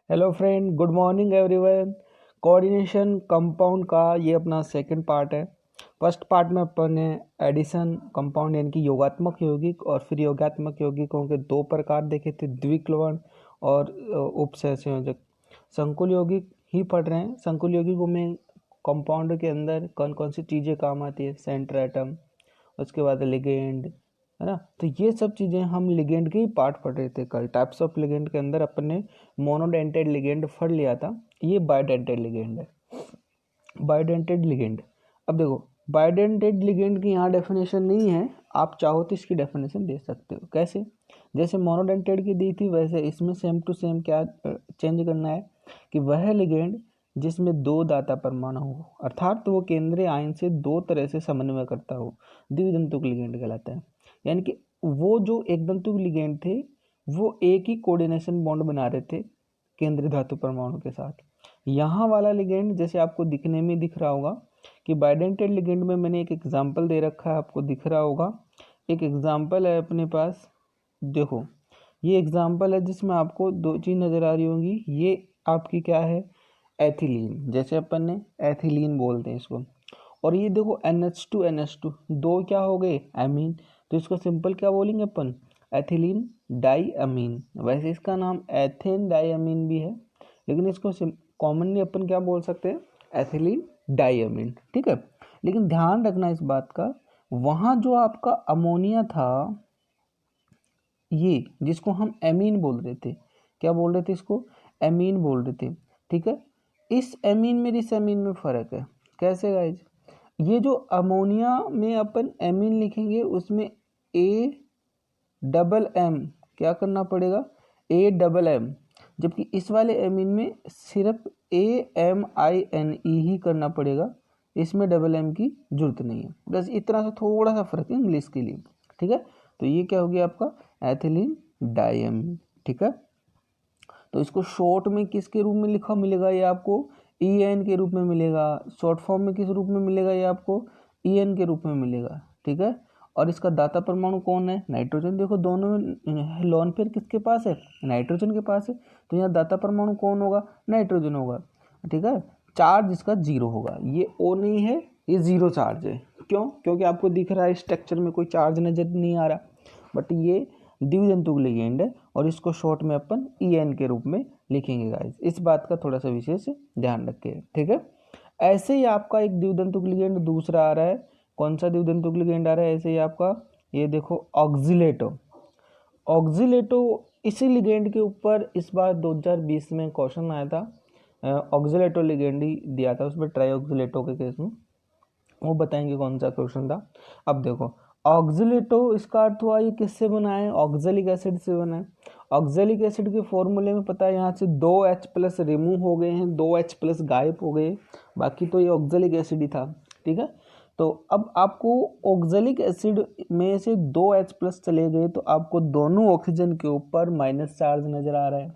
Hello friend, good morning everyone. Coordination compound का ये अपना सेकंड पार्ट है। फर्स्ट पार्ट में अपन ने एडिशन कंपाउंड यानी कि योगात्मक यौगिक और फिर योगात्मक यौगिकों के दो प्रकार देखे थे, द्विक्लवण और उपसंयोजक। संकुल यौगिक ही पढ़ रहे हैं। संकुल यौगिकों में कंपाउंड के अंदर कौन कौन सी चीज़ें काम आती है, सेंटर एटम, उसके बाद लिगेंड, है ना। तो ये सब चीज़ें हम लिगेंड के ही पार्ट पढ़ रहे थे कल। टाइप्स ऑफ लिगेंड के अंदर अपन ने मोनोडेंटेड लिगेंड पढ़ लिया था, ये बायोडेंटेड लिगेंड है। बायोडेंटेड लिगेंड, अब देखो बायोडेंटेड लिगेंड की यहाँ डेफिनेशन नहीं है, आप चाहो तो इसकी डेफिनेशन दे सकते हो। कैसे? जैसे मोनोडेंटेड की दी थी वैसे इसमें सेम टू सेम क्या चेंज करना है कि वह लिगेंड जिसमें दो दाता परमाणु हो, अर्थात वो केंद्रीय आयन से दो तरह से समन्वय करता हो, द्विदंतुक लिगेंड कहलाता है। यानी कि वो जो एक दंतुक लिगेंड थे वो एक ही कोऑर्डिनेशन बॉन्ड बना रहे थे केंद्रीय धातु परमाणु के साथ। यहाँ वाला लिगेंड जैसे आपको दिखने में दिख रहा होगा कि बायोडेंटेड लिगेंड में मैंने एक एग्जांपल दे रखा है, आपको दिख रहा होगा। एक एग्जांपल है अपने पास, देखो ये एग्जांपल है जिसमें आपको दो चीज नजर आ रही होंगी। ये आपकी क्या है, एथिलीन, जैसे अपन ने एथिलीन बोलते हैं इसको। और ये देखो NH2 दो क्या हो गए, एमीन। तो इसको सिंपल क्या बोलेंगे अपन, एथिलीन डाई अमीन। वैसे इसका नाम एथेन डाई अमीन भी है, लेकिन इसको कॉमनली अपन क्या बोल सकते हैं, एथिलीन डाई अमीन, ठीक है। लेकिन ध्यान रखना इस बात का, वहाँ जो आपका अमोनिया था, ये जिसको हम एमीन बोल रहे थे, क्या बोल रहे थे इसको, एमीन बोल रहे थे, ठीक है। इस एमीन में इस एमीन में फर्क है। कैसे गाइज? ये जो अमोनिया में अपन एमीन लिखेंगे उसमें AMM क्या करना पड़ेगा, AMM, जबकि इस वाले एमीन में सिर्फ AMINE ही करना पड़ेगा, इसमें डबल एम की जरूरत नहीं है। बस इतना सा थोड़ा सा फर्क है इंग्लिश के लिए, ठीक है। तो ये क्या हो गया आपका एथिलीन डाइअमीन, ठीक है। तो इसको शॉर्ट में किसके रूप में लिखा मिलेगा, ये आपको EN के रूप में मिलेगा। शॉर्ट फॉर्म में किस रूप में मिलेगा, ये आपको EN के रूप में मिलेगा, ठीक है। और इसका दाता परमाणु कौन है, नाइट्रोजन। देखो दोनों में लोन पेयर किसके पास है, नाइट्रोजन के पास है। तो यहाँ दाता परमाणु कौन होगा, नाइट्रोजन होगा, ठीक है। चार्ज इसका 0 होगा, ये O नहीं है, ये 0 चार्ज है। क्यों? क्योंकि आपको दिख रहा है स्ट्रक्चर में कोई चार्ज नजर नहीं आ रहा, बट ये द्विदंतुक लिगेंड है और इसको शॉर्ट में अपन EN के रूप में लिखेंगे गाइस। इस बात का थोड़ा सा विशेष ध्यान रखिए, ठीक है। ऐसे ही आपका एक द्विदंतुक लिगेंड दूसरा आ रहा है। कौन सा द्विदंतुक लिगेंड आ रहा है ऐसे ही आपका, ये देखो ऑक्जिलेटो। ऑक्जिलेटो इसी लिगेंड के ऊपर इस बार 2020 में क्वेश्चन आया था। ऑक्जिलेटो लिगेंड ही दिया था उसमें, ट्राई ऑक्जिलेटो के केस में, वो बताएंगे कौन सा क्वेश्चन था। अब देखो ऑक्जिलेटो, इसका अर्थ हुआ ये किससे बना है, ऑक्जेलिक एसिड से बना है। ऑक्जेलिक एसिड के फॉर्मूले में पता है यहाँ से 2H+ रिमूव हो गए हैं, 2H+ गायब हो गए, बाकी तो ये ऑक्जेलिक एसिड ही था, ठीक है। तो अब आपको ऑक्जेलिक एसिड में से 2H+ चले गए तो आपको दोनों ऑक्सीजन के ऊपर माइनस चार्ज नजर आ रहा है,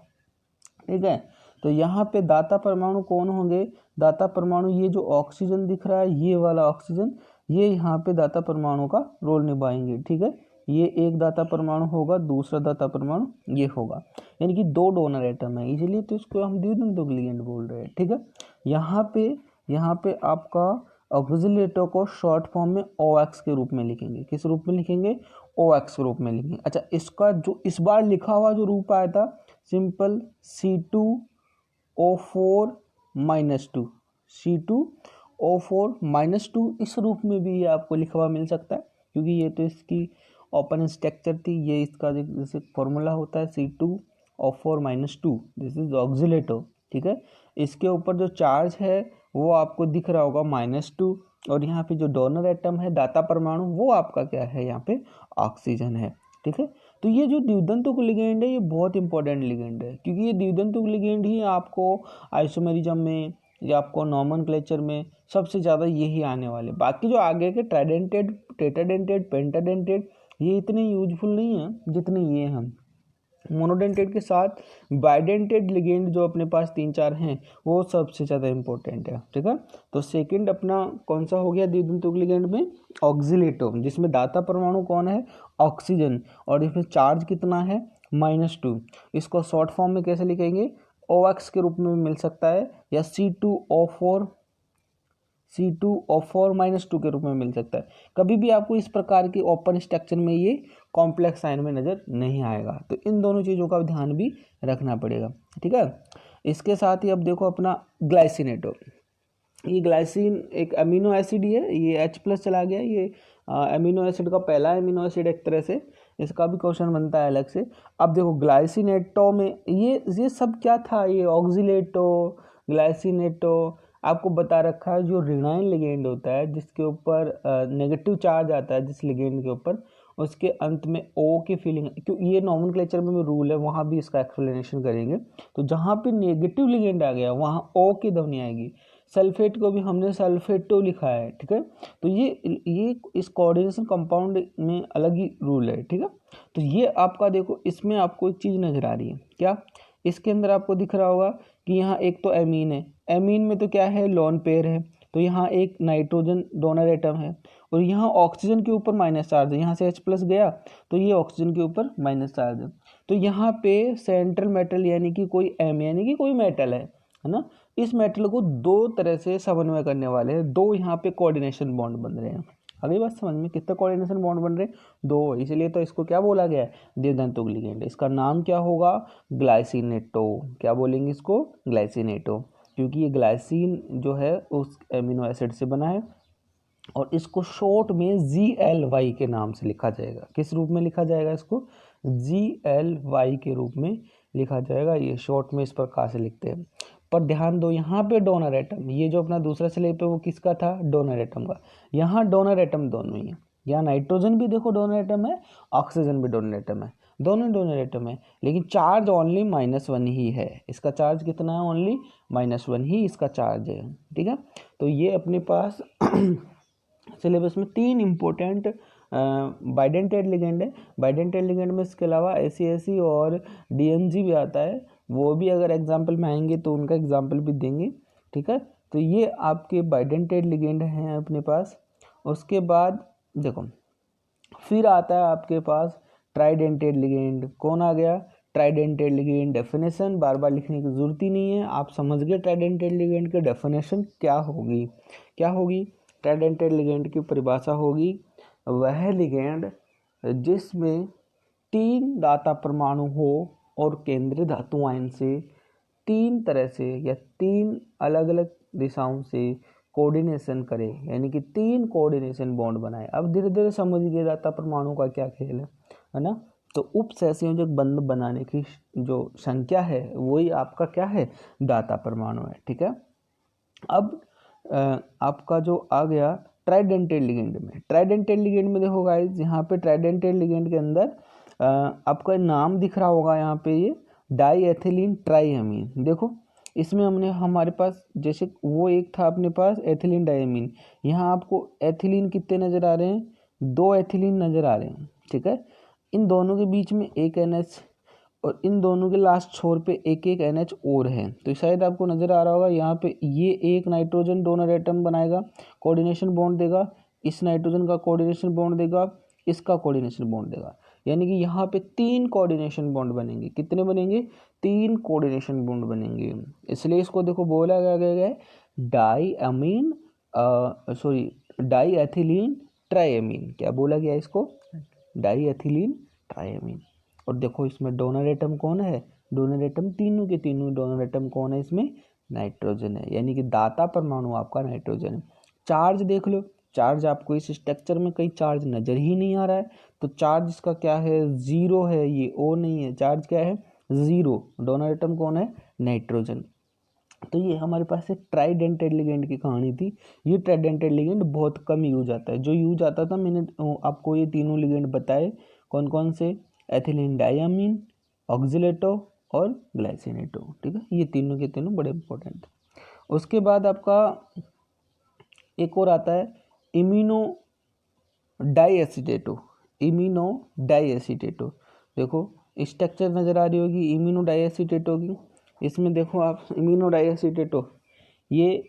ठीक है। तो यहाँ पे दाता परमाणु कौन होंगे, दाता परमाणु ये जो ऑक्सीजन दिख रहा है, ये वाला ऑक्सीजन, ये यहाँ पे दाता परमाणु का रोल निभाएंगे, ठीक है। ये एक दाता परमाणु होगा, दूसरा दाता परमाणु ये होगा, यानी कि दो डोनर एटम है, इसलिए तो इसको हम द्विदंतुक लिगेंड बोल रहे हैं, ठीक है। यहाँ पे आपका ऑक्जिलेटो को शॉर्ट फॉर्म में OX के रूप में लिखेंगे। किस रूप में लिखेंगे, OX के रूप में लिखेंगे। अच्छा, इसका जो इस बार लिखा हुआ जो रूप आया था सिंपल C2O4 -2, C2O4 -2, इस रूप में भी ये आपको लिखा हुआ मिल सकता है, क्योंकि ये तो इसकी ओपन स्ट्रक्चर थी। ये इसका जैसे फॉर्मूला होता है C2O4 -2, दिस इज ऑक्जिलेटो, ठीक है। इसके ऊपर जो चार्ज है वो आपको दिख रहा होगा -2, और यहाँ पे जो डोनर एटम है दाता परमाणु वो आपका क्या है, यहाँ पे ऑक्सीजन है, ठीक है। तो ये जो द्विदंतुक लिगेंड है ये बहुत इंपॉर्टेंट लिगेंड है, क्योंकि ये द्विदंतुक लिगेंड ही आपको आइसोमेरिज्म में या आपको नॉमेनक्लेचर में सबसे ज़्यादा यही आने वाले। बाकी जो आगे के ट्राइडेंटेड, टेट्राडेंटेड, पेंटाडेंटेड, ये इतने यूजफुल नहीं है जितने ये हैं। मोनोडेंटेड के साथ बाइडेंटेड लिगेंड जो अपने पास 3-4 हैं वो सबसे ज़्यादा इंपॉर्टेंट है, ठीक है। तो सेकंड अपना कौन सा हो गया द्विदंतुक लिगेंड में, ऑक्जिलेटो, जिसमें दाता परमाणु कौन है, ऑक्सीजन, और इसमें चार्ज कितना है, -2। इसको शॉर्ट फॉर्म में कैसे लिखेंगे, OX के रूप में मिल सकता है या C2O4 -2 के रूप में मिल सकता है। कभी भी आपको इस प्रकार के ओपन स्ट्रक्चर में ये कॉम्प्लेक्स आयन में नज़र नहीं आएगा। तो इन दोनों चीज़ों का ध्यान भी रखना पड़ेगा, ठीक है। इसके साथ ही अब देखो अपना ग्लाइसिनेटो। ये ग्लाइसिन एक अमीनो एसिड ही है, ये H+ चला गया, ये अमीनो एसिड का पहला अमीनो एसिड एक तरह से, इसका भी क्वेश्चन बनता है अलग से। अब देखो ग्लाइसिनेटो में ये सब क्या था, ये ऑक्सीलेटो, ग्लाइसिनेटो आपको बता रखा है। जो ऋणायन लिगेंड होता है जिसके ऊपर नेगेटिव चार्ज आता है, जिस लिगेंड के ऊपर, उसके अंत में O की फीलिंग, क्योंकि ये नॉमेनक्लेचर में भी रूल है, वहाँ भी इसका एक्सप्लेनेशन करेंगे। तो जहाँ पे नेगेटिव लिगेंड आ गया वहाँ O की ध्वनि आएगी। सल्फेट को भी हमने सल्फेटो लिखा है, ठीक है। तो ये इस कोऑर्डिनेशन कंपाउंड में अलग ही रूल है, ठीक है। तो ये आपका देखो, इसमें आपको एक चीज़ नज़र आ रही है क्या, इसके अंदर आपको दिख रहा होगा कि यहाँ एक तो एमीन है, एमीन में तो क्या है, लोन पेयर है, तो यहाँ एक नाइट्रोजन डोनर एटम है, और यहाँ ऑक्सीजन के ऊपर माइनस चार्ज है, यहाँ से H+ गया तो ये ऑक्सीजन के ऊपर माइनस चार्ज है। तो यहाँ पे सेंट्रल मेटल यानी कि कोई M यानी कि कोई मेटल है ना। इस मेटल को दो तरह से समन्वय करने वाले हैं, दो यहाँ पे कोऑर्डिनेशन बॉन्ड बन रहे हैं। अगली बात समझ में, कितने कोऑर्डिनेशन बॉन्ड बन रहे हैं, दो, इसलिए तो इसको क्या बोला गया है, द्विधातुक लिगेंड। इसका नाम क्या होगा, ग्लाइसिनेटो। क्या बोलेंगे इसको, ग्लाइसिनेटो, क्योंकि ये ग्लाइसिन जो है उस एमिनो एसिड से बना है, और इसको शॉर्ट में GLY के नाम से लिखा जाएगा। किस रूप में लिखा जाएगा, इसको GLY के रूप में लिखा जाएगा। ये शॉर्ट में इस प्रकार से लिखते हैं। पर ध्यान दो, यहाँ पे डोनर एटम, ये जो अपना दूसरा स्लेब है वो किसका था, डोनर एटम का। यहाँ डोनर एटम दोनों ही है, यहाँ नाइट्रोजन भी देखो डोनर एटम है, ऑक्सीजन भी डोनर एटम है, दोनों डोनर एटम है, लेकिन चार्ज ओनली -1 ही है। इसका चार्ज कितना है, ओनली -1 ही इसका चार्ज है, ठीक है। तो ये अपने पास सिलेबस में 3 इम्पोर्टेंट बाइडेंटेड लिगेंड है। बाइडेंटेड लिगेंड में इसके अलावा ACAC और DMG भी आता है, वो भी अगर एग्जाम्पल में आएंगे तो उनका एग्जाम्पल भी देंगे, ठीक है। तो ये आपके बाइडेंटेड लिगेंड हैं अपने पास। उसके बाद देखो फिर आता है आपके पास ट्राइडेंटेड लिगेंड। कौन आ गया, ट्राइडेंटेड लिगेंड। डेफिनेशन बार बार लिखने की जरूरत ही नहीं है, आप समझ गए ट्राइडेंटेड लिगेंड की डेफिनेशन क्या होगी। क्या होगी, ट्राइडेंटेड लिगेंड की परिभाषा होगी वह लिगेंड जिसमें 3 दाता परमाणु हो और केंद्रीय धातु आयन से 3 तरह से या 3 अलग अलग दिशाओं से कोऑर्डिनेशन करे, यानी कि 3 कोऑर्डिनेशन बॉन्ड बनाए। अब धीरे धीरे समझ गए दाता परमाणु का क्या खेल है ना। तो उप सहसंयोजक बंध बनाने की जो संख्या है वही आपका क्या है, दाता परमाणु है, ठीक है। अब आपका जो आ गया ट्राइडेंटेड लिगेंड में। ट्राइडेंटेड लिगेंड में देखो गाइस, यहाँ पे ट्राइडेंटेड लिगेंड के अंदर आपका नाम दिख रहा होगा, यहाँ पे ये डाई एथिलीन ट्राईअमीन। देखो इसमें हमने हमारे पास जैसे वो एक था अपने पास एथिलीन डाईअमीन, यहाँ आपको एथिलीन कितने नज़र आ रहे हैं, 2 एथिलीन नज़र आ रहे हैं, ठीक है। इन दोनों के बीच में एक NH और इन दोनों के लास्ट छोर पे एक एक NH और है। तो शायद आपको नज़र आ रहा होगा यहाँ पे ये एक नाइट्रोजन डोनर एटम बनाएगा, कोऑर्डिनेशन बॉन्ड देगा, इस नाइट्रोजन का कोऑर्डिनेशन बॉन्ड देगा, इसका कोऑर्डिनेशन बॉन्ड देगा, यानी कि यहाँ पे 3 कोऑर्डिनेशन बॉन्ड बनेंगे। कितने बनेंगे, 3 कोऑर्डिनेशन बॉन्ड बनेंगे। इसलिए इसको देखो बोला गया है डाई एथिलीन ट्राईअमीन। क्या बोला गया इसको, डाई एथिलीन ट्राईअमीन। और देखो इसमें डोनर एटम कौन है, डोनर एटम तीनों के तीनों डोनर एटम कौन है, इसमें नाइट्रोजन है, यानी कि दाता परमाणु आपका नाइट्रोजन है। चार्ज देख लो, चार्ज आपको इस स्ट्रक्चर में कहीं चार्ज नजर ही नहीं आ रहा है, तो चार्ज इसका क्या है, 0 है, ये O नहीं है, चार्ज क्या है, 0। डोनर एटम कौन है, नाइट्रोजन। तो ये हमारे पास एक ट्राइडेंटेड लिगेंड की कहानी थी। ये ट्राइडेंटेड लिगेंड बहुत कम यूज आता है, जो यूज आता था मैंने आपको ये तीनों लिगेंड बताए, कौन कौन से, एथिलीन डाईअमीन, ऑक्सीलेटो और ग्लाइसिनेटो, ठीक है। ये तीनों के तीनों बड़े इंपॉर्टेंट। उसके बाद आपका एक और आता है इम्यूनो डाईएसीटेटो। इम्यूनो डाईएसीटेटो, देखो स्ट्रक्चर नज़र आ रही होगी इम्यूनो डाईएसीटेटो की। इसमें देखो आप इम्यूनो डाईएसीटेटो, ये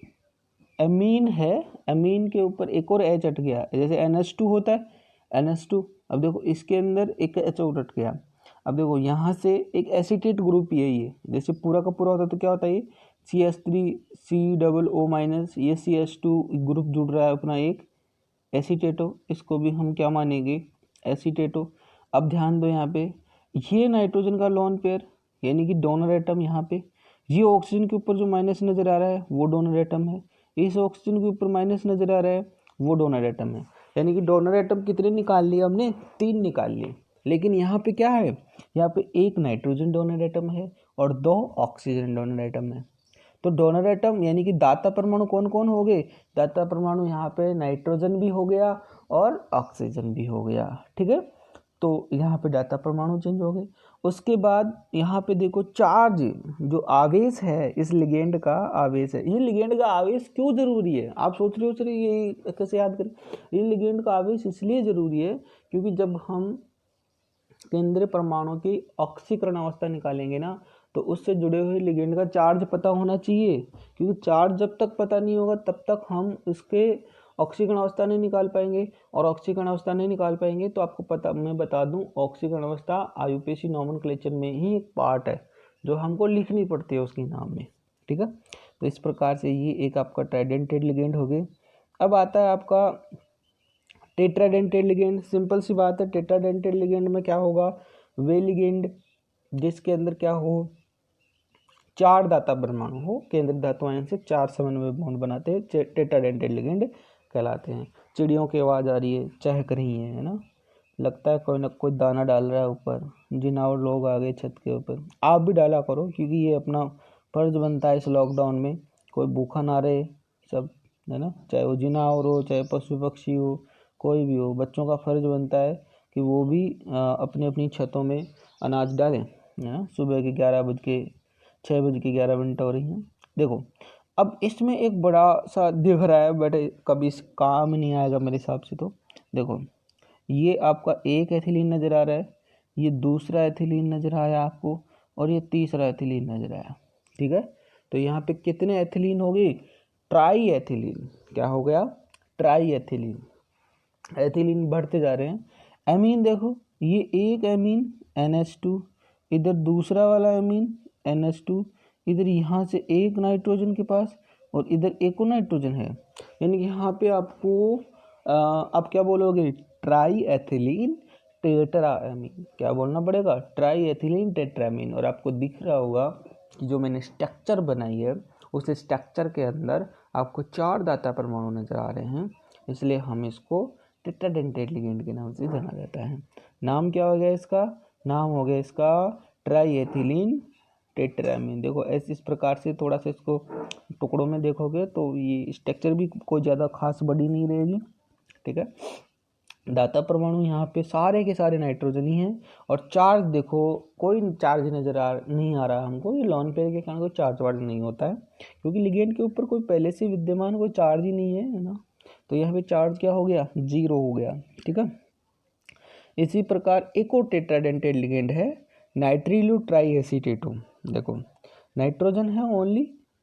एमीन है, एमीन के ऊपर एक और H हट गया, जैसे NH2 होता है, NH2। अब देखो इसके अंदर एक H और हट गया। अब देखो यहाँ से एक एसीटेट ग्रुप यही है, जैसे पूरा का पूरा होता तो क्या होता है, ये CH3COO- ये CH2 ग्रुप जुड़ रहा है अपना एक एसीटेटो, इसको भी हम क्या मानेंगे, एसीटेटो। अब ध्यान दो यहाँ पे, ये नाइट्रोजन का लोन पेयर यानी कि डोनर एटम, यहाँ पे ये ऑक्सीजन के ऊपर जो माइनस नजर आ रहा है वो डोनर एटम है, इस ऑक्सीजन के ऊपर माइनस नजर आ रहा है वो डोनर एटम है। यानी कि डोनर एटम कितने निकाल लिए हमने, 3 निकाल लिए। लेकिन यहाँ पे क्या है, यहाँ पे एक नाइट्रोजन डोनर एटम है और 2 ऑक्सीजन डोनर एटम है। तो डोनर एटम यानी कि दाता परमाणु कौन कौन हो गए, दाता परमाणु यहाँ पे नाइट्रोजन भी हो गया और ऑक्सीजन भी हो गया, ठीक है। तो यहाँ पे दाता परमाणु चेंज हो गए। उसके बाद यहाँ पे देखो चार्ज, जो आवेश है इस लिगेंड का आवेश है, ये लिगेंड का आवेश क्यों जरूरी है, आप सोच रहे हो सर ये कैसे याद करें। ये लिगेंड का आवेश इसलिए जरूरी है क्योंकि जब हम केंद्रीय परमाणु की ऑक्सीकरण अवस्था निकालेंगे ना, तो उससे जुड़े हुए लिगेंड का चार्ज पता होना चाहिए, क्योंकि चार्ज जब तक पता नहीं होगा तब तक हम इसके ऑक्सीकरण अवस्था नहीं निकाल पाएंगे, और ऑक्सीकरण अवस्था नहीं निकाल पाएंगे तो आपको पता, मैं बता दूं, ऑक्सीकरण अवस्था आईयूपीएसी नोमेनक्लेचर में ही एक पार्ट है जो हमको लिखनी पड़ती है उसके नाम में, ठीक है। तो इस प्रकार से ये एक आपका ट्राइडेंटेड लिगेंड हो गए। अब आता है आपका टेट्राडेंटेड लिगेंड। सिंपल सी बात है, टेट्राडेंटेड लिगेंड में क्या होगा, वे लिगेंड जिसके अंदर क्या हो, 4 दाता परमाणु हो, केंद्रीय धातु आयन से 4 समन्वय बॉन्ड बनाते हैं, टेट्राडेंटेड लिगेंड कहलाते हैं। चिड़ियों की आवाज़ आ रही है, चहक रही है ना, लगता है कोई ना कोई दाना डाल रहा है ऊपर, जिनावर लोग आ गए छत के ऊपर, आप भी डाला करो क्योंकि ये अपना फर्ज बनता है इस लॉकडाउन में, कोई भूखा ना रहे सब, है ना, चाहे वो जिनावर हो चाहे पशु पक्षी हो कोई भी हो, बच्चों का फर्ज बनता है कि वो भी अपनी अपनी छतों में अनाज डालें, है ना। सुबह के 6 बज के 11 मिनट हो रही हैं। देखो अब इसमें एक बड़ा सा दिख रहा है बट कभी इस काम नहीं आएगा मेरे हिसाब से। तो देखो ये आपका एक एथिलीन नज़र आ रहा है, ये दूसरा एथिलीन नज़र आया आपको, और ये तीसरा एथिलीन नज़र आया, ठीक है। तो यहाँ पे कितने एथिलीन हो गए, ट्राई एथिलीन, क्या हो गया, ट्राई एथिलीन, एथिलीन बढ़ते जा रहे हैं। एमीन देखो, ये एक एमीन NH2, इधर दूसरा वाला एमीन NH2, इधर यहाँ से एक नाइट्रोजन के पास और इधर एक और नाइट्रोजन है, यानी कि यहाँ पे आपको आप क्या बोलोगे, ट्राई एथिलीन टेट्रामीन, क्या बोलना पड़ेगा, ट्राई एथिलीन टेट्रामीन। और आपको दिख रहा होगा कि जो मैंने स्ट्रक्चर बनाई है उस स्ट्रक्चर के अंदर आपको 4 दाता परमाणु नजर आ रहे हैं, इसलिए हम इसको टेट्राडेंटेड लिगेंड के नाम से जाना जाता है। नाम क्या हो गया इसका, नाम हो गया इसका ट्राई एथिलीन टेट्रामीन। देखो ऐसे इस प्रकार से थोड़ा सा इसको टुकड़ों में देखोगे तो ये स्ट्रक्चर भी कोई ज़्यादा खास बड़ी नहीं रहेगी, ठीक है। दाता परमाणु यहाँ पे सारे के सारे नाइट्रोजन ही हैं, और चार्ज देखो कोई चार्ज नहीं आ रहा हमको, ये लॉन पेयर के कारण कोई चार्ज वार्ज नहीं होता है, क्योंकि लिगेंड के ऊपर कोई पहले से विद्यमान कोई चार्ज ही नहीं है ना। तो यहाँ पे चार्ज क्या हो गया, 0 हो गया, ठीक है। इसी प्रकार एक और टेट्राडेंटेड लिगेंड है नाइट्रिलो ट्राई एसीटेटो। देखो नाइट्रोजन है ओनली,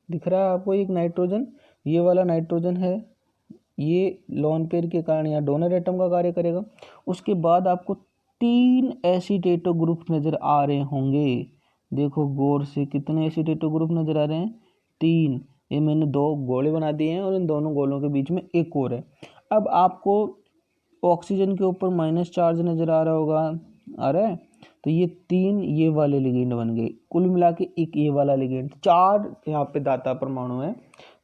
दिख रहा है आपको एक नाइट्रोजन, ये वाला नाइट्रोजन है, ये लॉन पेयर के कारण या डोनर एटम का कार्य करेगा। उसके बाद आपको 3 एसीटेटो ग्रुप नज़र आ रहे होंगे, देखो गौर से कितने एसीटेटो ग्रुप नज़र आ रहे हैं, 3। ये मैंने 2 गोले बना दिए हैं और इन दोनों गोलों के बीच में एक और है। अब आपको ऑक्सीजन के ऊपर माइनस चार्ज नज़र आ रहा होगा, आ रहा है, तो ये 3 ये वाले लिगेंड बन गए, कुल मिला के एक ये वाला लिगेंड, 4 यहाँ पे दाता परमाणु है,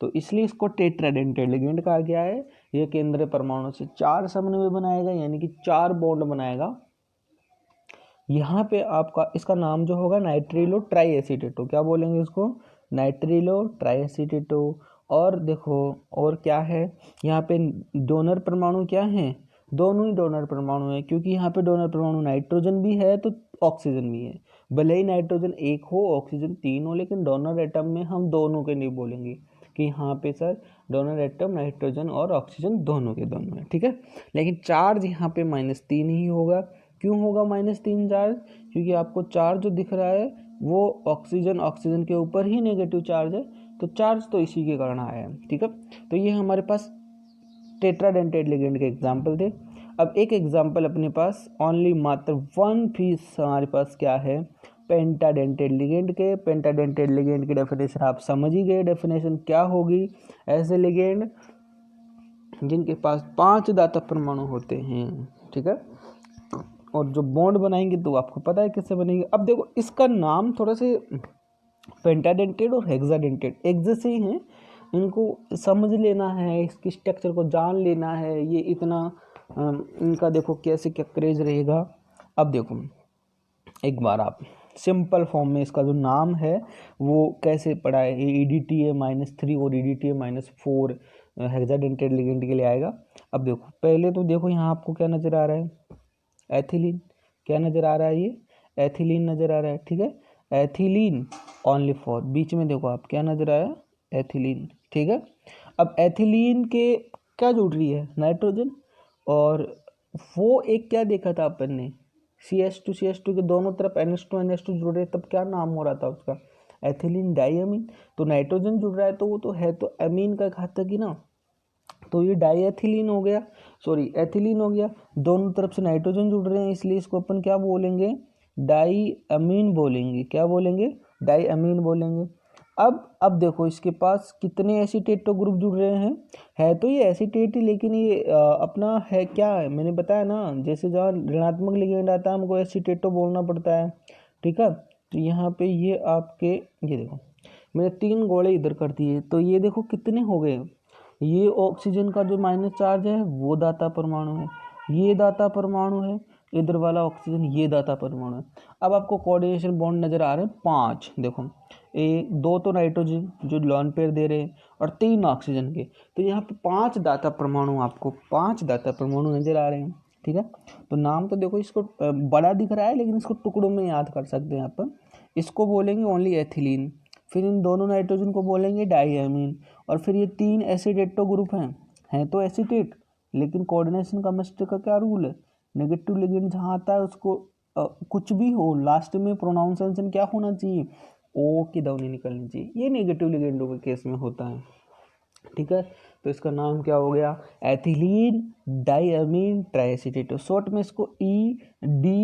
तो इसलिए इसको टेट्राडेंटेड लिगेंड कहा गया है। ये केंद्रीय परमाणु से 4 समन्वय बनाएगा, यानी कि 4 बॉन्ड बनाएगा। यहाँ पे आपका इसका नाम जो होगा नाइट्रिलो ट्राई एसीटेटो, क्या बोलेंगे इसको, नाइट्रिलो ट्राई एसीटेटो। और देखो और क्या है, यहाँ पे डोनर परमाणु क्या है, दोनों ही डोनर परमाणु है, क्योंकि यहाँ पे डोनर परमाणु नाइट्रोजन भी है तो ऑक्सीजन भी है, भले ही नाइट्रोजन 1 हो ऑक्सीजन 3 हो, लेकिन डोनर एटम में हम दोनों के नहीं बोलेंगे कि यहाँ पे सर डोनर एटम नाइट्रोजन और ऑक्सीजन दोनों के दोनों है, ठीक है। लेकिन चार्ज यहाँ पे -3 ही होगा। क्यों होगा -3 चार्ज, क्योंकि आपको चार्ज जो दिख रहा है वो ऑक्सीजन के ऊपर ही नेगेटिव चार्ज है, तो चार्ज तो इसी के कारण आया है, ठीक है। तो ये हमारे पास टेट्राडेंटेड लिगेंड के एग्जाम्पल थे। अब एक एग्जांपल अपने पास ओनली मात्र वन पीस हमारे पास क्या है, पेंटाडेंटेड लिगेंड के। पेंटाडेंटेड लिगेंड की डेफिनेशन आप समझ ही गए, डेफिनेशन क्या होगी, ऐसे लिगेंड जिनके पास 5 दाता परमाणु होते हैं, ठीक है, और जो बॉन्ड बनाएंगे तो आपको पता है किससे बनेंगे। अब देखो इसका नाम थोड़ा से पेंटाडेंटेड और हेक्साडेंटेड एक जैसे ही हैं, इनको समझ लेना है, इसकी स्ट्रक्चर को जान लेना है, ये इतना इनका देखो कैसे क्या क्रेज रहेगा। अब देखो एक बार आप सिंपल फॉर्म में इसका जो नाम है वो कैसे पढ़ा है, EDTA-3 और EDTA-4 हेक्साडेंटेड लिगेंड के लिए आएगा। अब देखो पहले तो देखो यहाँ आपको क्या नज़र आ रहा है, एथिलीन, क्या नज़र आ रहा है, ये एथिलीन नज़र आ रहा है, ठीक है, एथिलीन ओनली फॉर, बीच में देखो आप क्या नज़र आया, एथिलीन, ठीक है। अब एथिलीन के क्या जुड़ रही है, नाइट्रोजन, और वो एक क्या देखा था अपन ने, CH2 के दोनों तरफ NH2 जुड़ रहे, तब क्या नाम हो रहा था उसका, एथिलीन डाइअमीन। तो नाइट्रोजन जुड़ रहा है तो वो तो है तो अमीन का घातक ही ना, तो ये डाइएथिलीन हो गया, सॉरी एथिलीन हो गया, दोनों तरफ से नाइट्रोजन जुड़ रहे हैं, इसलिए इसको अपन क्या बोलेंगे, डाइअमीन बोलेंगे, क्या बोलेंगे, डाइअमीन बोलेंगे। अब देखो इसके पास कितने एसीटेटो ग्रुप जुड़ रहे हैं, है तो ये एसीटेट ही, लेकिन ये अपना है क्या है, मैंने बताया ना, जैसे जहाँ ऋणात्मक लिगेंड आता है हमको एसीटेटो बोलना पड़ता है, ठीक है। तो यहाँ पे ये आपके, ये देखो मैंने 3 गोले इधर कर दिए, तो ये देखो कितने हो गए, ये ऑक्सीजन का जो माइनस चार्ज है वो दाता परमाणु है, ये दाता परमाणु है, इधर वाला ऑक्सीजन ये दाता परमाणु है। अब आपको कोऑर्डिनेशन बॉन्ड नजर आ रहे हैं 5, देखो 2 तो नाइट्रोजन जो लॉन पेयर दे रहे हैं और 3 ऑक्सीजन के, तो यहाँ पे 5 दाता परमाणु, आपको 5 दाता परमाणु नजर आ रहे हैं, ठीक है। तो नाम तो देखो इसको बड़ा दिख रहा है, लेकिन इसको टुकड़ों में याद कर सकते हैं आप, इसको बोलेंगे ओनली एथिलीन, फिर इन दोनों नाइट्रोजन को बोलेंगे डाइअमीन, और फिर ये 3 एसिडेटो ग्रुप हैं तो एसिटेट, लेकिन कोऑर्डिनेशन केमिस्ट्री का क्या रूल है, नेगेटिव लिगेंड जहाँ आता है उसको कुछ भी हो लास्ट में प्रोनाउंसिएशन क्या होना चाहिए, ओ की ध्वनि निकलनी चाहिए, ये नेगेटिव लिगेंडों के केस में होता है, ठीक है। तो इसका नाम क्या हो गया, एथिलीन डाइअमीन ट्राइएसिटेटो, शॉर्ट में इसको EDTA-3,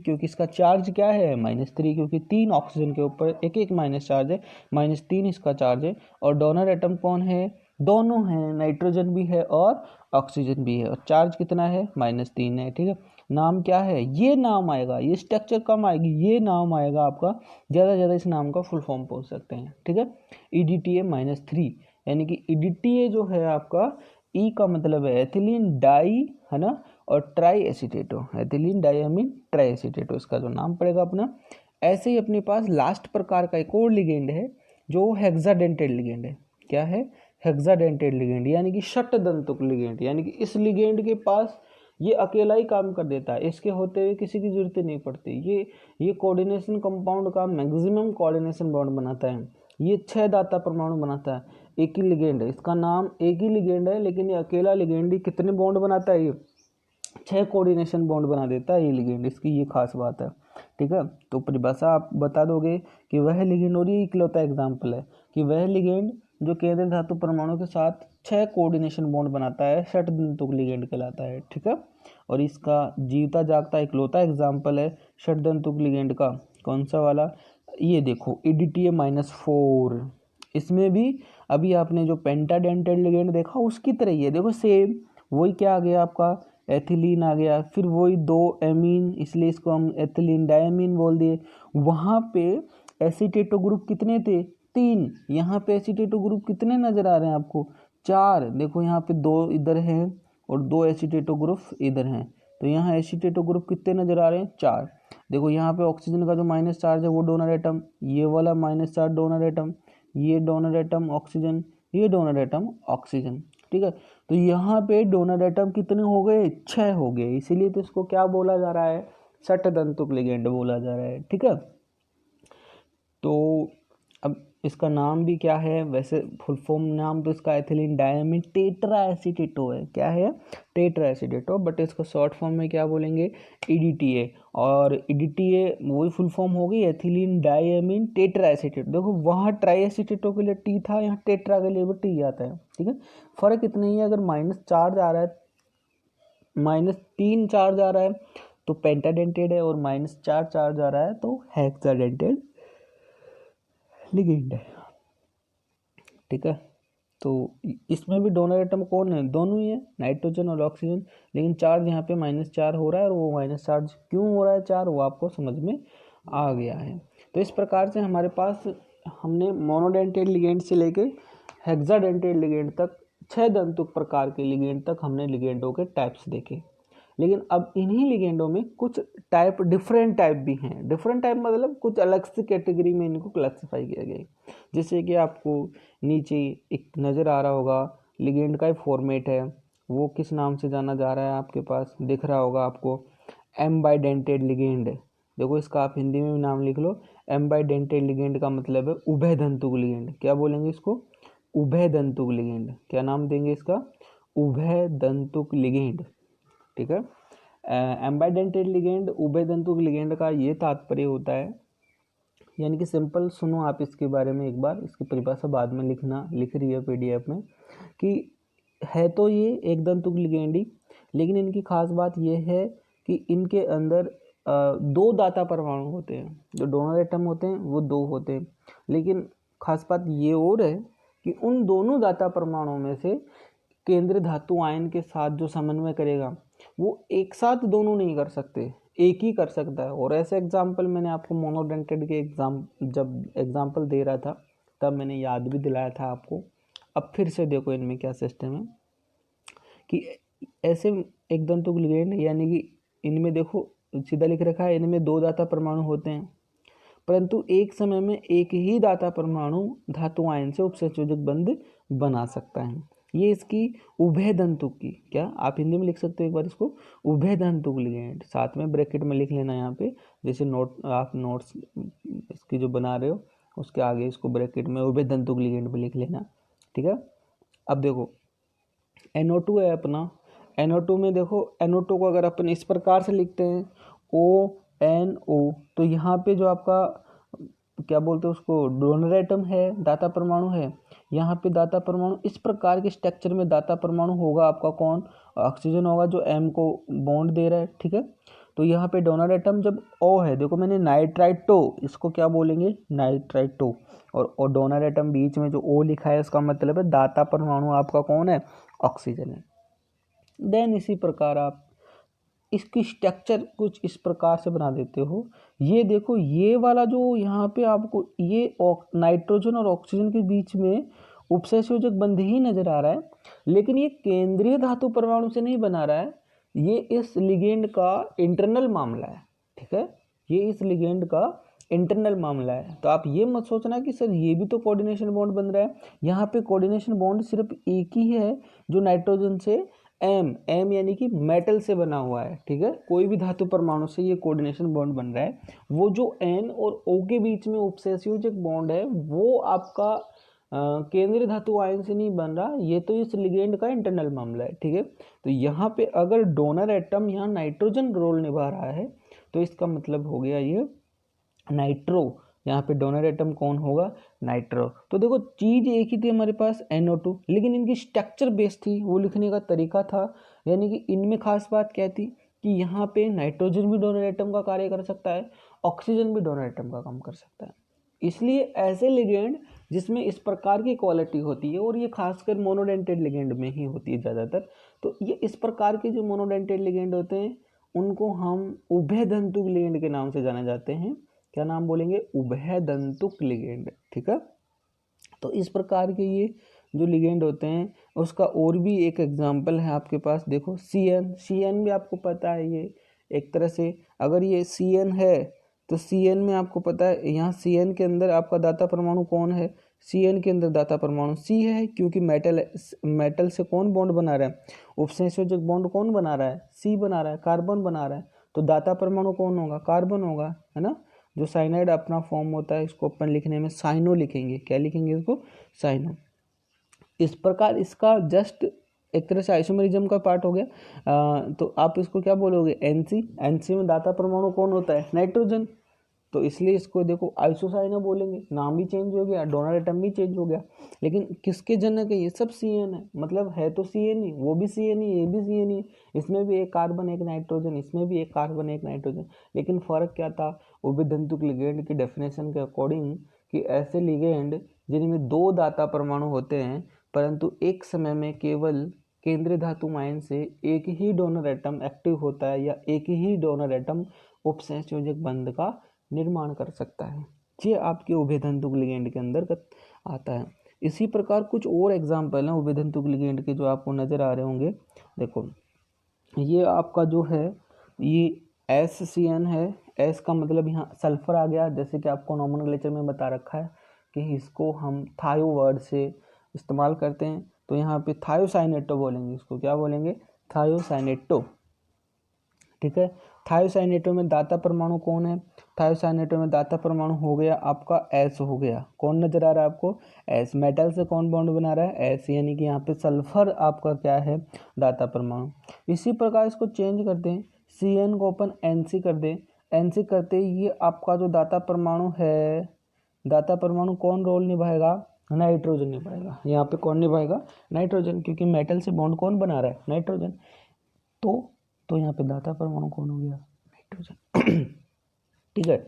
क्योंकि इसका चार्ज क्या है -3, क्योंकि 3 ऑक्सीजन के ऊपर एक एक माइनस चार्ज है, -3 इसका चार्ज है, और डोनर एटम कौन है, दोनों हैं, नाइट्रोजन भी है और ऑक्सीजन भी है, और चार्ज कितना है -3 है, ठीक है। नाम क्या है, ये नाम आएगा, ये स्ट्रक्चर कम आएगी, ये नाम आएगा आपका, ज़्यादा से ज़्यादा इस नाम का फुल फॉर्म पूछ सकते हैं, ठीक है, EDTA-3, यानी कि EDTA जो है आपका, ई का मतलब है एथिलीन डाई, है ना, और ट्राई एसीटेटो, एथिलीन डाइअमीन ट्राई एसीटेटो, इसका जो नाम पड़ेगा अपना। ऐसे ही अपने पास लास्ट प्रकार का एक और लिगेंड है जो हेक्साडेंटेड लिगेंड है, क्या है, हेक्साडेंटेड लिगेंड, यानी कि षटदंतुक लिगेंड, यानी कि इस लिगेंड के पास ये अकेला ही काम कर देता है, इसके होते हुए किसी की जरूरत नहीं पड़ती, ये कोऑर्डिनेशन कंपाउंड का मैक्सिमम कोऑर्डिनेशन बॉन्ड बनाता है, ये 6 दाता परमाणु बनाता है, एक ही लिगेंड है, इसका नाम एक ही लिगेंड है, लेकिन ये अकेला लिगेंड ही कितने बॉन्ड बनाता है, ये 6 कोऑर्डिनेशन बॉन्ड बना देता है ये लिगेंड, इसकी ये खास बात है, ठीक है। तो परिभाषा आप बता दोगे कि वह लिगेंड, और ये इकलौता एग्जाम्पल है कि वह लिगेंड जो केंद्रीय धातु परमाणु के साथ 6 कोऑर्डिनेशन बॉन्ड बनाता है, षटदंतुक लिगेंड कहलाता है, ठीक है। और इसका जीवता जागता इकलौता एग्जाम्पल है षटदंतुक लिगेंड का, कौन सा वाला, ये देखो EDTA-4, इसमें भी अभी आपने जो पेंटाडेंटेड लिगेंड देखा उसकी तरह ही है, देखो सेम वही क्या आ गया आपका, एथिलीन आ गया, फिर वही 2 एमीन, इसलिए इसको हम एथिलीन डाइअमीन बोल दिए। वहाँ पे एसीटेटो ग्रुप कितने थे, 3, यहाँ पे एसीटेटो ग्रुप कितने नजर आ रहे हैं आपको, 4, देखो यहाँ पे 2 इधर हैं और 2 एसीटेटो ग्रुप इधर हैं, तो यहाँ एसीटेटो ग्रुप कितने नजर आ रहे हैं, 4। देखो यहाँ पे ऑक्सीजन का जो माइनस चार्ज है वो डोनर एटम, ये वाला माइनस चार्ज डोनर एटम, ये डोनर एटम ऑक्सीजन, ये डोनर एटम ऑक्सीजन, ठीक है। तो यहाँ पे डोनर एटम कितने हो गए, 6 हो गए, इसीलिए तो इसको क्या बोला जा रहा है, षटदंतुक लिगेंड बोला जा रहा है, ठीक है। तो अब इसका नाम भी क्या है, वैसे फुल फॉर्म नाम तो इसका एथिलीन डाइअमीन टेट्रा एसीटेटो है, क्या है, टेट्रा एसीटेटो, बट इसका शॉर्ट फॉर्म में क्या बोलेंगे, EDTA, और EDTA वही फुल फॉर्म होगी एथिलीन डाइअमीन टेट्रा एसीटेटो। देखो वहाँ ट्राई एसीटेटो के लिए T था, यहाँ टेट्रा के लिए भी T आता है, ठीक है। फर्क इतना ही है, अगर माइनस चार्ज आ रहा है -3 चार्ज आ रहा है तो पेंटाडेंटेड है, और -4 चार्ज आ रहा है तो हेक्साडेंटेड लिगेंड है। ठीक है, तो इसमें भी डोनर एटम कौन है, दोनों ही है, नाइट्रोजन और ऑक्सीजन, लेकिन चार्ज यहाँ पे -4 हो रहा है, और वो माइनस चार्ज क्यों हो रहा है 4, वो आपको समझ में आ गया है। तो इस प्रकार से हमारे पास हमने मोनोडेंटेड लिगेंड से लेके हेक्साडेंटेड लिगेंड तक 6 दंतुक प्रकार के लिगेंड तक हमने लिगेंडों के टाइप्स देखे। लेकिन अब इन्हीं लिगेंडों में कुछ टाइप डिफरेंट टाइप भी हैं। डिफरेंट टाइप मतलब कुछ अलग से कैटेगरी में इनको क्लासिफाई किया गया है। जैसे कि आपको नीचे एक नज़र आ रहा होगा, लिगेंड का फॉर्मेट है, वो किस नाम से जाना जा रहा है, आपके पास दिख रहा होगा आपको, एम्बाइडेंटेड लिगेंड। देखो इसका आप हिंदी में भी नाम लिख लो, एम्बाइडेंटेड लिगेंड का मतलब है उभय दंतुक लिगेंड। क्या बोलेंगे इसको, उभय दंतुक लिगेंड। क्या नाम देंगे इसका, उभय दंतुक लिगेंड। ठीक है, एम्बाइडेंटेड लिगेंड उभय दंतुक लिगेंड का ये तात्पर्य होता है, यानी कि सिंपल सुनो आप इसके बारे में एक बार, इसकी परिभाषा बाद में लिख रही है पीडीएफ में, कि है तो ये एक दंतुक लिगेंड ही, लेकिन इनकी खास बात ये है कि इनके अंदर 2 दाता परमाणु होते हैं। जो डोनर एटम होते हैं वो 2 होते हैं, लेकिन खास बात ये और है कि उन दोनों दाता परमाणुओं में से केंद्रीय धातु आयन के साथ जो समन्वय करेगा वो एक साथ दोनों नहीं कर सकते, एक ही कर सकता है। और ऐसे एग्जाम्पल मैंने आपको मोनोडेंटेड के जब एग्जाम्पल दे रहा था तब मैंने याद भी दिलाया था आपको। अब फिर से देखो इनमें क्या सिस्टम है कि ऐसे एक दंतुक लिगेंड, यानी कि इनमें देखो सीधा लिख रखा है, इनमें 2 दाता परमाणु होते हैं, परंतु एक समय में एक ही दाता परमाणु धातु आयन से उपसंयोजक बंध बना सकता है। ये इसकी उभय दंतुक की, क्या आप हिंदी में लिख सकते हो एक बार इसको, उभय दंतुक लिगेंड, साथ में ब्रैकेट में लिख लेना यहाँ पे, जैसे आप नोट्स इसकी जो बना रहे हो उसके आगे इसको ब्रैकेट में उभय दंतुक लिगेंड पे लिख लेना। ठीक है, अब देखो NO2 है अपना, NO2 में देखो, NO2 को अगर अपन इस प्रकार से लिखते हैं ONO, तो यहाँ पे जो आपका क्या बोलते हैं उसको, डोनर एटम है, दाता परमाणु है, यहाँ पे दाता परमाणु इस प्रकार के स्ट्रक्चर में दाता परमाणु होगा आपका कौन, ऑक्सीजन होगा जो M को बॉन्ड दे रहा है। ठीक है, तो यहाँ पे डोनर एटम जब O है, देखो मैंने नाइट्राइटो, इसको क्या बोलेंगे, नाइट्राइटो, और डोनर एटम बीच में जो O लिखा है उसका मतलब है दाता परमाणु आपका कौन है, ऑक्सीजन है। देन इसी प्रकार आप इसकी स्ट्रक्चर कुछ इस प्रकार से बना देते हो। ये देखो, ये वाला जो यहाँ पे आपको ये नाइट्रोजन और ऑक्सीजन के बीच में उपसंयोजक बंध ही नजर आ रहा है, लेकिन ये केंद्रीय धातु परमाणु से नहीं बना रहा है, ये इस लिगेंड का इंटरनल मामला है। ठीक है, ये इस लिगेंड का इंटरनल मामला है। तो आप ये मत सोचना कि सर ये भी तो कोऑर्डिनेशन बॉन्ड बन रहा है, यहाँ पे कोऑर्डिनेशन बॉन्ड सिर्फ एक ही है जो नाइट्रोजन से एम यानी कि मेटल से बना हुआ है। ठीक है, कोई भी धातु परमाणु से ये कोऑर्डिनेशन बॉन्ड बन रहा है, वो जो N और O के बीच में उपसंयोजक बॉन्ड है वो आपका केंद्रीय धातु आयन से नहीं बन रहा, ये तो इस लिगेंड का इंटरनल मामला है। ठीक है, तो यहाँ पे अगर डोनर एटम यहाँ नाइट्रोजन रोल निभा रहा है तो इसका मतलब हो गया ये नाइट्रो, यहाँ पे डोनर एटम कौन होगा, नाइट्रो। तो देखो चीज एक ही थी हमारे पास NO2, लेकिन इनकी स्ट्रक्चर बेस थी, वो लिखने का तरीका था। यानी कि इनमें खास बात क्या थी कि यहाँ पे नाइट्रोजन भी डोनर एटम का कार्य कर सकता है, ऑक्सीजन भी डोनर एटम का काम कर सकता है। इसलिए ऐसे लिगेंड जिसमें इस प्रकार की क्वालिटी होती है, और ये खासकर मोनोडेंटेड लिगेंड में ही होती है ज़्यादातर, तो ये इस प्रकार के जो मोनोडेंटेड लिगेंड होते हैं उनको हम उभय दंतुक लिगेंड के नाम से जाने जाते हैं। क्या नाम बोलेंगे, उभय दंतुक लिगेंड। ठीक है, तो इस प्रकार के ये जो लिगेंड होते हैं, उसका और भी एक एग्जांपल है आपके पास, देखो CN भी आपको पता है, ये एक तरह से अगर ये CN है तो CN में आपको पता है, यहाँ CN के अंदर आपका दाता परमाणु कौन है, CN के अंदर दाता परमाणु C है, क्योंकि मेटल से कौन बॉन्ड बना रहा है, उपसंयोजक बॉन्ड कौन बना रहा है, C बना रहा है, कार्बन बना रहा है, तो दाता परमाणु कौन होगा, कार्बन होगा, है ना। जो साइनाइड अपना फॉर्म होता है इसको अपन लिखने में साइनो लिखेंगे, क्या लिखेंगे इसको, साइनो। इस प्रकार इसका जस्ट एक तरह से आइसोमेरिज्म का पार्ट हो गया। तो आप इसको क्या बोलोगे, NC में दाता परमाणु कौन होता है, नाइट्रोजन। तो इसलिए इसको देखो आइसोसाइना बोलेंगे, नाम भी चेंज हो गया, डोनर एटम भी चेंज हो गया, लेकिन किसके जनक है, ये सब CN है, मतलब है तो CN ही, वो भी CN ही, ये भी CN ही, इसमें भी एक कार्बन एक नाइट्रोजन, इसमें भी एक कार्बन एक नाइट्रोजन। लेकिन फ़र्क क्या था उभयधातुक लिगेंड की डेफिनेशन के अकॉर्डिंग, कि ऐसे लिगेंड जिनमें 2 दाता परमाणु होते हैं परंतु एक समय में केवल केंद्रीय धातु आयन से एक ही डोनर एटम एक्टिव होता है या एक ही डोनर एटम उपसंयोजक बंध का निर्माण कर सकता है, ये आपके उभयधातुक लिगेंड के अंदर आता है। इसी प्रकार कुछ और एग्जाम्पल हैं उभयधातुक लिगेंड के जो आपको नज़र आ रहे होंगे। देखो ये आपका जो है ये SCN है, S का मतलब यहाँ सल्फर आ गया, जैसे कि आपको नॉमेनक्लेचर में बता रखा है कि इसको हम थायो वर्ड से इस्तेमाल करते हैं, तो यहाँ पे थायोसाइनेटो बोलेंगे, इसको क्या बोलेंगे, थायोसाइनेटो। ठीक है, थायोसाइनेटो में दाता परमाणु कौन है, थायोसाइनेटो में दाता परमाणु हो गया आपका S हो गया, कौन नजर आ रहा है आपको, S। मेटल से कौन बॉन्ड बना रहा है, S, यानी कि यहाँ पे सल्फर आपका क्या है, दाता परमाणु। इसी प्रकार इसको चेंज करते हैं, CN को अपन NC कर दें, NC करते ये आपका जो दाता परमाणु है, दाता परमाणु कौन रोल निभाएगा, नाइट्रोजन निभाएगा। यहाँ पे कौन निभाएगा, नाइट्रोजन, क्योंकि मेटल से बॉन्ड कौन बना रहा है, नाइट्रोजन। तो यहाँ पे दाता परमाणु कौन हो गया, नाइट्रोजन। ठीक है,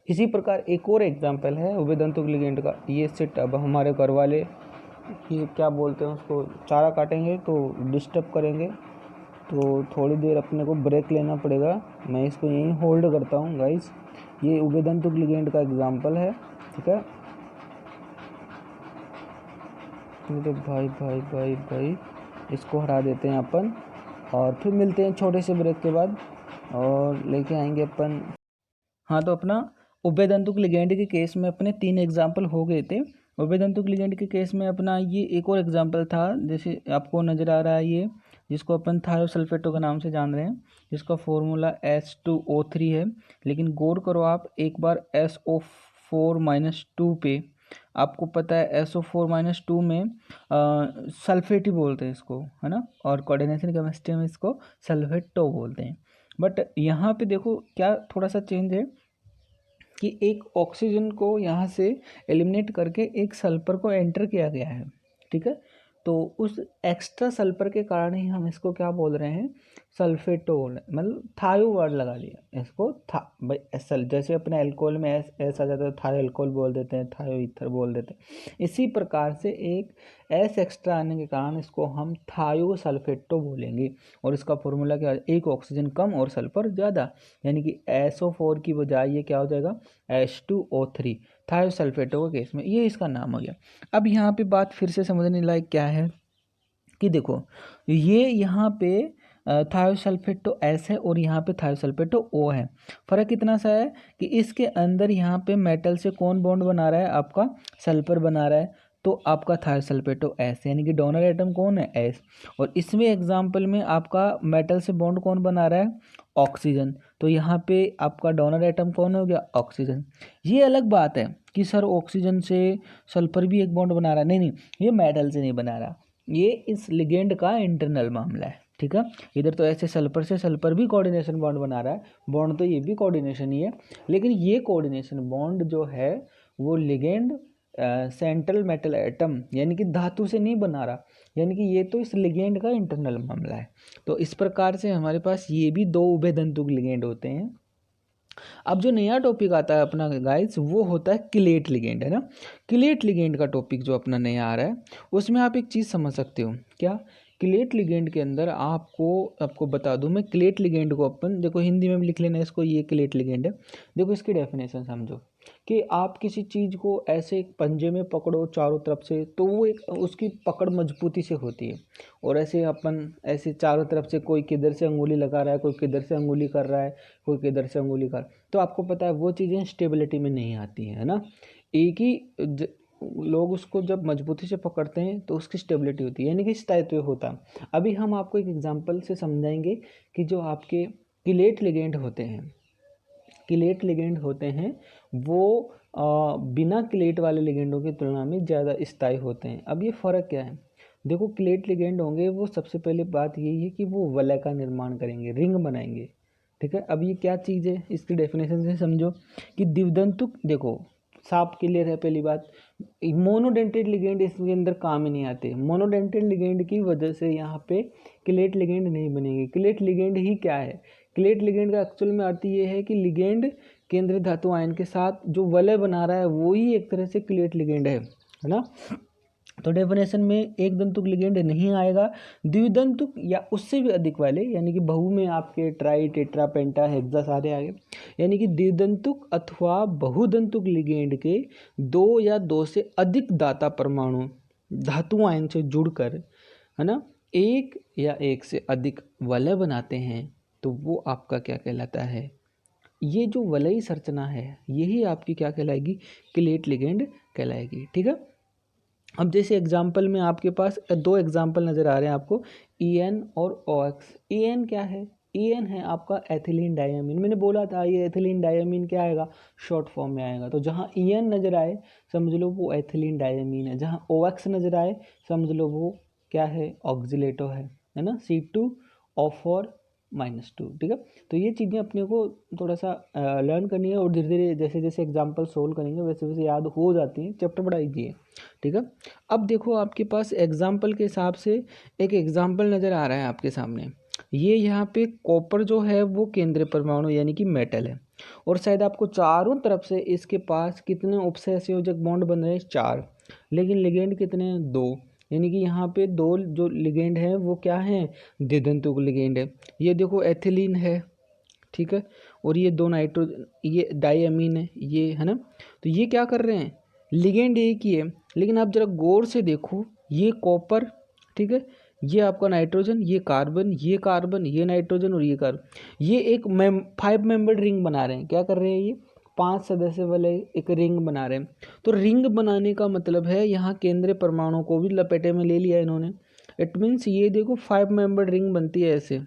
इसी प्रकार एक और एग्जांपल है उभयधातुक लिगेंड का, ये सेट अब हमारे घर वाले ये क्या बोलते हैं उसको, चारा काटेंगे तो डिस्टर्ब करेंगे, तो थोड़ी देर अपने को ब्रेक लेना पड़ेगा। मैं इसको यहीं होल्ड करता हूँ गाइस, ये उभयधातुक लिगेंड का एग्जांपल है। ठीक है, मेरे भाई भाई भाई भाई इसको हटा देते हैं अपन, और फिर मिलते हैं छोटे से ब्रेक के बाद और लेके आएंगे अपन। हाँ, तो अपना उभयधातुक लिगेंड के केस में अपने 3 एग्जाम्पल हो गए थे। उभयधातुक लिगेंड के केस में अपना ये एक और एग्जाम्पल था, जैसे आपको नज़र आ रहा है ये, जिसको अपन थायोसल्फेटो के नाम से जान रहे हैं, जिसका फॉर्मूला H2O3 है। लेकिन गौर करो आप एक बार SO4-2 पे, आपको पता है SO4-2 में सल्फेट ही बोलते हैं इसको, है ना, और कोऑर्डिनेशन केमिस्ट्री में इसको सल्फेटो बोलते हैं। बट यहाँ पे देखो क्या थोड़ा सा चेंज है कि एक ऑक्सीजन को यहाँ से एलिमिनेट करके एक सल्फर को एंटर किया गया है। ठीक है, तो उस एक्स्ट्रा सल्फर के कारण ही हम इसको क्या बोल रहे हैं, सल्फेटोल, मतलब थायो वर्ड लगा लिया इसको, था भाई एसल, जैसे अपने अल्कोहल में एस आ जाता है थायो अल्कोहल बोल देते हैं, थायो ईथर बोल देते हैं। इसी प्रकार से एक एस एक्स्ट्रा आने के कारण इसको हम थायो सल्फेटो बोलेंगे, और इसका फॉर्मूला क्या है, एक ऑक्सीजन कम और सल्फर ज़्यादा, यानी कि SO4 की बजाय ये क्या हो जाएगा, H2O3, थायोसल्फेटो के केस में ये इसका नाम हो गया। अब यहाँ पे बात फिर से समझने लायक क्या है कि देखो ये यहाँ पे थायोसल्फेटो S है और यहाँ पे थायोसल्फेटो O है। फ़र्क इतना सा है कि इसके अंदर यहाँ पे मेटल से कौन बॉन्ड बना रहा है, आपका सल्फर बना रहा है, तो आपका थायोसल्फेटो S, यानी कि डोनर एटम कौन है, S। और इसमें एग्जाम्पल में आपका मेटल से बॉन्ड कौन बना रहा है, ऑक्सीजन, तो यहाँ पे आपका डोनर एटम कौन हो गया, ऑक्सीजन। ये अलग बात है कि सर ऑक्सीजन से सल्फर भी एक बॉन्ड बना रहा है, नहीं नहीं, ये मेटल से नहीं बना रहा, ये इस लिगेंड का इंटरनल मामला है। ठीक है, इधर तो ऐसे सल्फर से सल्फर भी कोऑर्डिनेशन बॉन्ड बना रहा है, बॉन्ड तो ये भी कोऑर्डिनेशन ही है, लेकिन ये कोऑर्डिनेशन बॉन्ड जो है वो लिगेंड सेंट्रल मेटल एटम यानी कि धातु से नहीं बना रहा, यानी कि ये तो इस लिगेंड का इंटरनल मामला है। तो इस प्रकार से हमारे पास ये भी 2 उभयधातुक लिगेंड होते हैं। अब जो नया टॉपिक आता है अपना गाइस, वो होता है किलेट लिगेंड, है ना। किलेट लिगेंड का टॉपिक जो अपना नया आ रहा है, उसमें आप एक चीज़ समझ सकते हो क्या, किलेट लिगेंड के अंदर आपको बता दूं मैं, किलेट लिगेंड को अपन देखो हिंदी में भी लिख लेना इसको, ये किलेट लिगेंड है। देखो इसकी डेफिनेशन समझो कि आप किसी चीज़ को ऐसे पंजे में पकड़ो चारों तरफ से, तो वो एक उसकी पकड़ मजबूती से होती है, और ऐसे अपन ऐसे चारों तरफ से कोई किधर से अंगुली लगा रहा है, कोई किधर से अंगुली कर रहा है, कोई किधर से अंगुली कर, तो आपको पता है वो चीज़ें स्टेबिलिटी में नहीं आती हैं, है ना। एक ही लोग उसको जब मजबूती से पकड़ते हैं तो उसकी स्टेबिलिटी होती है, यानी कि स्थायित्व होता है। अभी हम आपको एक एग्जांपल से समझाएंगे कि जो आपके किलेट लिगेंड होते हैं, किलेट लिगेंड होते हैं वो बिना किलेट वाले लिगेंडों की तुलना में ज़्यादा स्थायी होते हैं। अब ये फ़र्क क्या है, देखो किलेट लिगेंड होंगे वो सबसे पहले बात यही है कि वो वलय का निर्माण करेंगे, रिंग बनाएंगे, ठीक है। अब ये क्या चीज़ है, इसकी डेफिनेशन से समझो कि द्विदंतुक, देखो साफ क्लियर है। पहली बात, मोनोडेंटेड लिगेंड इसके अंदर काम ही नहीं आते। मोनोडेंटेड लिगेंड की वजह से यहाँ पे क्लेट लिगेंड नहीं बनेगी। क्लेट लिगेंड ही क्या है? क्लेट लिगेंड का एक्चुअल में अर्थ ये है कि लिगेंड केंद्रीय धातु आयन के साथ जो वलय बना रहा है वो ही एक तरह से क्लेट लिगेंड है ना। तो डेफिनेशन में एक दंतुक लिगेंड नहीं आएगा। द्विदंतुक या उससे भी अधिक वाले, यानी कि बहु में आपके ट्राई, टेट्रा, पेंटा, हेक्सा सारे आ गए, यानी कि द्विदंतुक अथवा बहुदंतुक लिगेंड के दो या दो से अधिक दाता परमाणु धातु आयन से जुड़कर, है ना, एक या एक से अधिक वलय बनाते हैं, तो वो आपका क्या कहलाता है? ये जो वलयी संरचना है यही आपकी क्या कहलाएगी? क्लेट लिगेंड कहलाएगी। ठीक है। अब जैसे एग्जाम्पल में आपके पास दो एग्जाम्पल नज़र आ रहे हैं आपको, EN और OX। EN क्या है? EN है आपका एथिलीन डायमीन। मैंने बोला था ये एथिलीन डायमीन क्या आएगा? शॉर्ट फॉर्म में आएगा। तो जहाँ EN नज़र आए समझ लो वो एथिलीन डायमीन है, जहाँ OX नज़र आए समझ लो वो क्या है? ऑक्जिलेटो है ना, C2O4 -2। ठीक है। तो ये चीज़ें अपने को थोड़ा सा लर्न करनी है और धीरे धीरे जैसे जैसे एग्जाम्पल सोल्व करेंगे वैसे वैसे याद हो जाती हैं। चैप्टर बड़ा ईजी है। ठीक है। अब देखो आपके पास एग्जाम्पल के हिसाब से एक एग्जाम्पल नज़र आ रहा है आपके सामने। ये यहाँ पे कॉपर जो है वो केंद्रीय परमाणु यानी कि मेटल है, और शायद आपको चारों तरफ से इसके पास कितने उपसहसंयोजक बॉन्ड बन रहे हैं? 4। लेकिन लिगेंड कितने हैं? 2। यानी कि यहाँ पे 2 जो लिगेंड हैं वो क्या हैं? द्विदंतुक लिगेंड है। ये देखो एथिलीन है, ठीक है, और ये 2 नाइट्रोजन, ये डाइअमीन है, ये है ना। तो ये क्या कर रहे हैं? लिगेंड एक ही है, लेकिन आप जरा गौर से देखो, ये कॉपर, ठीक है, ये आपका नाइट्रोजन, ये कार्बन, ये कार्बन, ये नाइट्रोजन और ये कार्बन, ये एक 5 मेंबर्ड रिंग बना रहे हैं। क्या कर रहे हैं? ये 5 सदस्य वाले एक रिंग बना रहे हैं। तो रिंग बनाने का मतलब है यहाँ केंद्रीय परमाणु को भी लपेटे में ले लिया इन्होंने। इट मीन्स ये देखो 5 मेंबर्ड रिंग बनती है ऐसे।